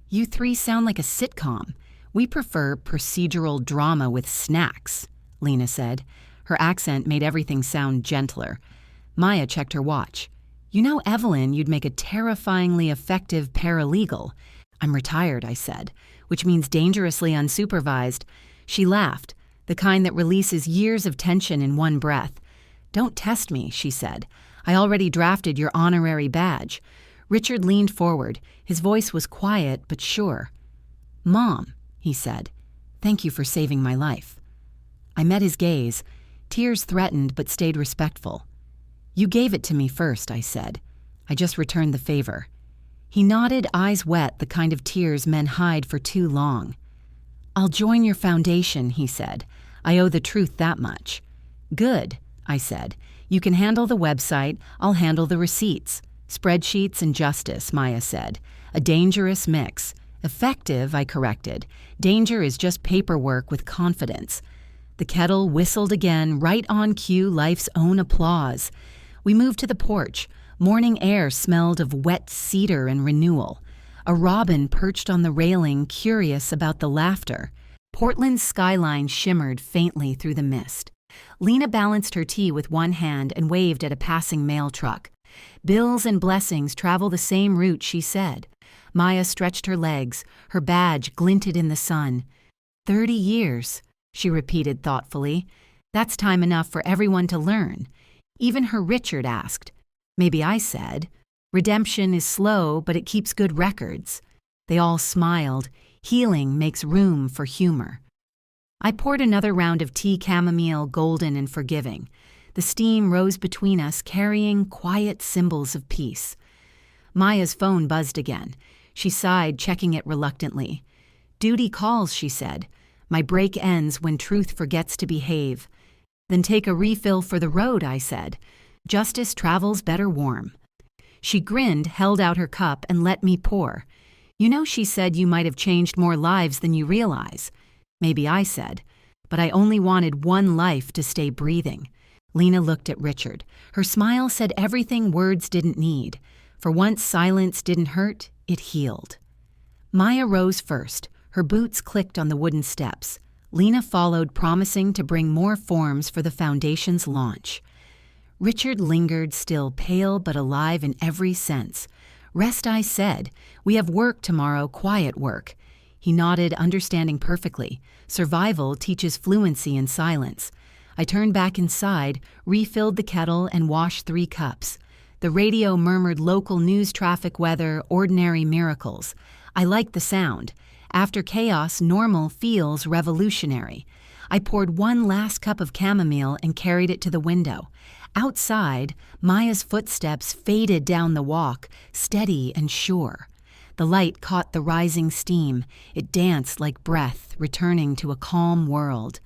"You three sound like a sitcom. We prefer procedural drama with snacks," Lena said. Her accent made everything sound gentler. Maya checked her watch. "You know, Evelyn, you'd make a terrifyingly effective paralegal." "I'm retired," I said, "which means dangerously unsupervised." She laughed, the kind that releases years of tension in one breath. "Don't test me," she said. "I already drafted your honorary badge." Richard leaned forward. His voice was quiet but sure. "Mom," he said, "thank you for saving my life." I met his gaze. Tears threatened but stayed respectful. "You gave it to me first," I said. "I just returned the favor." He nodded, eyes wet, the kind of tears men hide for too long. "I'll join your foundation," he said. "I owe the truth that much." "Good," I said. "You can handle the website, I'll handle the receipts." "Spreadsheets and justice," Maya said. "A dangerous mix." "Effective," I corrected. "Danger is just paperwork with confidence." The kettle whistled again, right on cue, life's own applause. We moved to the porch. Morning air smelled of wet cedar and renewal. A robin perched on the railing, curious about the laughter. Portland's skyline shimmered faintly through the mist. Lena balanced her tea with one hand and waved at a passing mail truck. "Bills and blessings travel the same route," she said. Maya stretched her legs. Her badge glinted in the sun. 30 years, she repeated thoughtfully. "That's time enough for everyone to learn." Even her Richard asked. Maybe I said, "Redemption is slow, but it keeps good records." They all smiled. Healing makes room for humor. I poured another round of tea, chamomile, golden and forgiving. The steam rose between us, carrying quiet symbols of peace. Maya's phone buzzed again. She sighed, checking it reluctantly. "Duty calls," she said. "My break ends when truth forgets to behave." "Then take a refill for the road," I said. "Justice travels better warm." She grinned, held out her cup, and let me pour. "You know, she said you might have changed more lives than you realize." Maybe I said, "But I only wanted one life to stay breathing." Lena looked at Richard. Her smile said everything words didn't need. For once silence didn't hurt, it healed. Maya rose first. Her boots clicked on the wooden steps. Lena followed, promising to bring more forms for the foundation's launch. Richard lingered, still pale but alive in every sense. "Rest," I said. "We have work tomorrow, quiet work." He nodded, understanding perfectly. Survival teaches fluency in silence. I turned back inside, refilled the kettle, and washed 3 cups. The radio murmured local news traffic weather, ordinary miracles. I liked the sound. After chaos, normal feels revolutionary. I poured one last cup of chamomile and carried it to the window. Outside, Maya's footsteps faded down the walk, steady and sure. The light caught the rising steam. It danced like breath, returning to a calm world.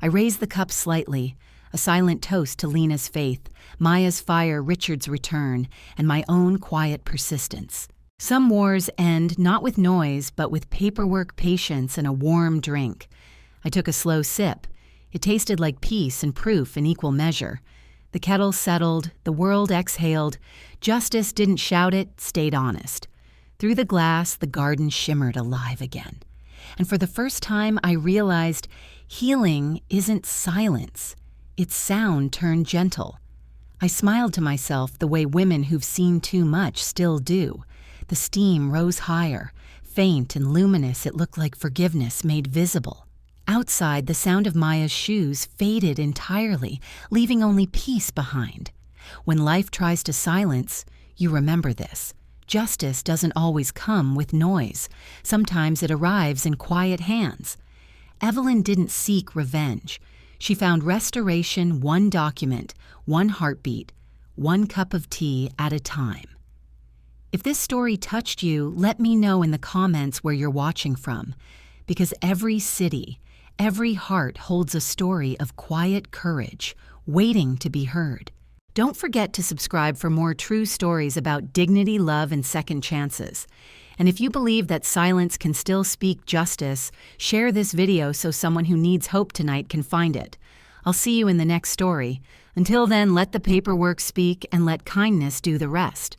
I raised the cup slightly, a silent toast to Lena's faith, Maya's fire, Richard's return, and my own quiet persistence. Some wars end not with noise, but with paperwork, patience, and a warm drink. I took a slow sip. It tasted like peace and proof in equal measure. The kettle settled, the world exhaled. Justice didn't shout it, stayed honest. Through the glass, the garden shimmered alive again. And for the first time, I realized healing isn't silence. It's sound turned gentle. I smiled to myself the way women who've seen too much still do. The steam rose higher. Faint and luminous, it looked like forgiveness made visible. Outside, the sound of Maya's shoes faded entirely, leaving only peace behind. When life tries to silence, you remember this. Justice doesn't always come with noise. Sometimes it arrives in quiet hands. Evelyn didn't seek revenge. She found restoration one document, one heartbeat, one cup of tea at a time. If this story touched you, let me know in the comments where you're watching from, because every city, every heart holds a story of quiet courage, waiting to be heard. Don't forget to subscribe for more true stories about dignity, love, and second chances. And if you believe that silence can still speak justice, share this video so someone who needs hope tonight can find it. I'll see you in the next story. Until then, let the paperwork speak and let kindness do the rest.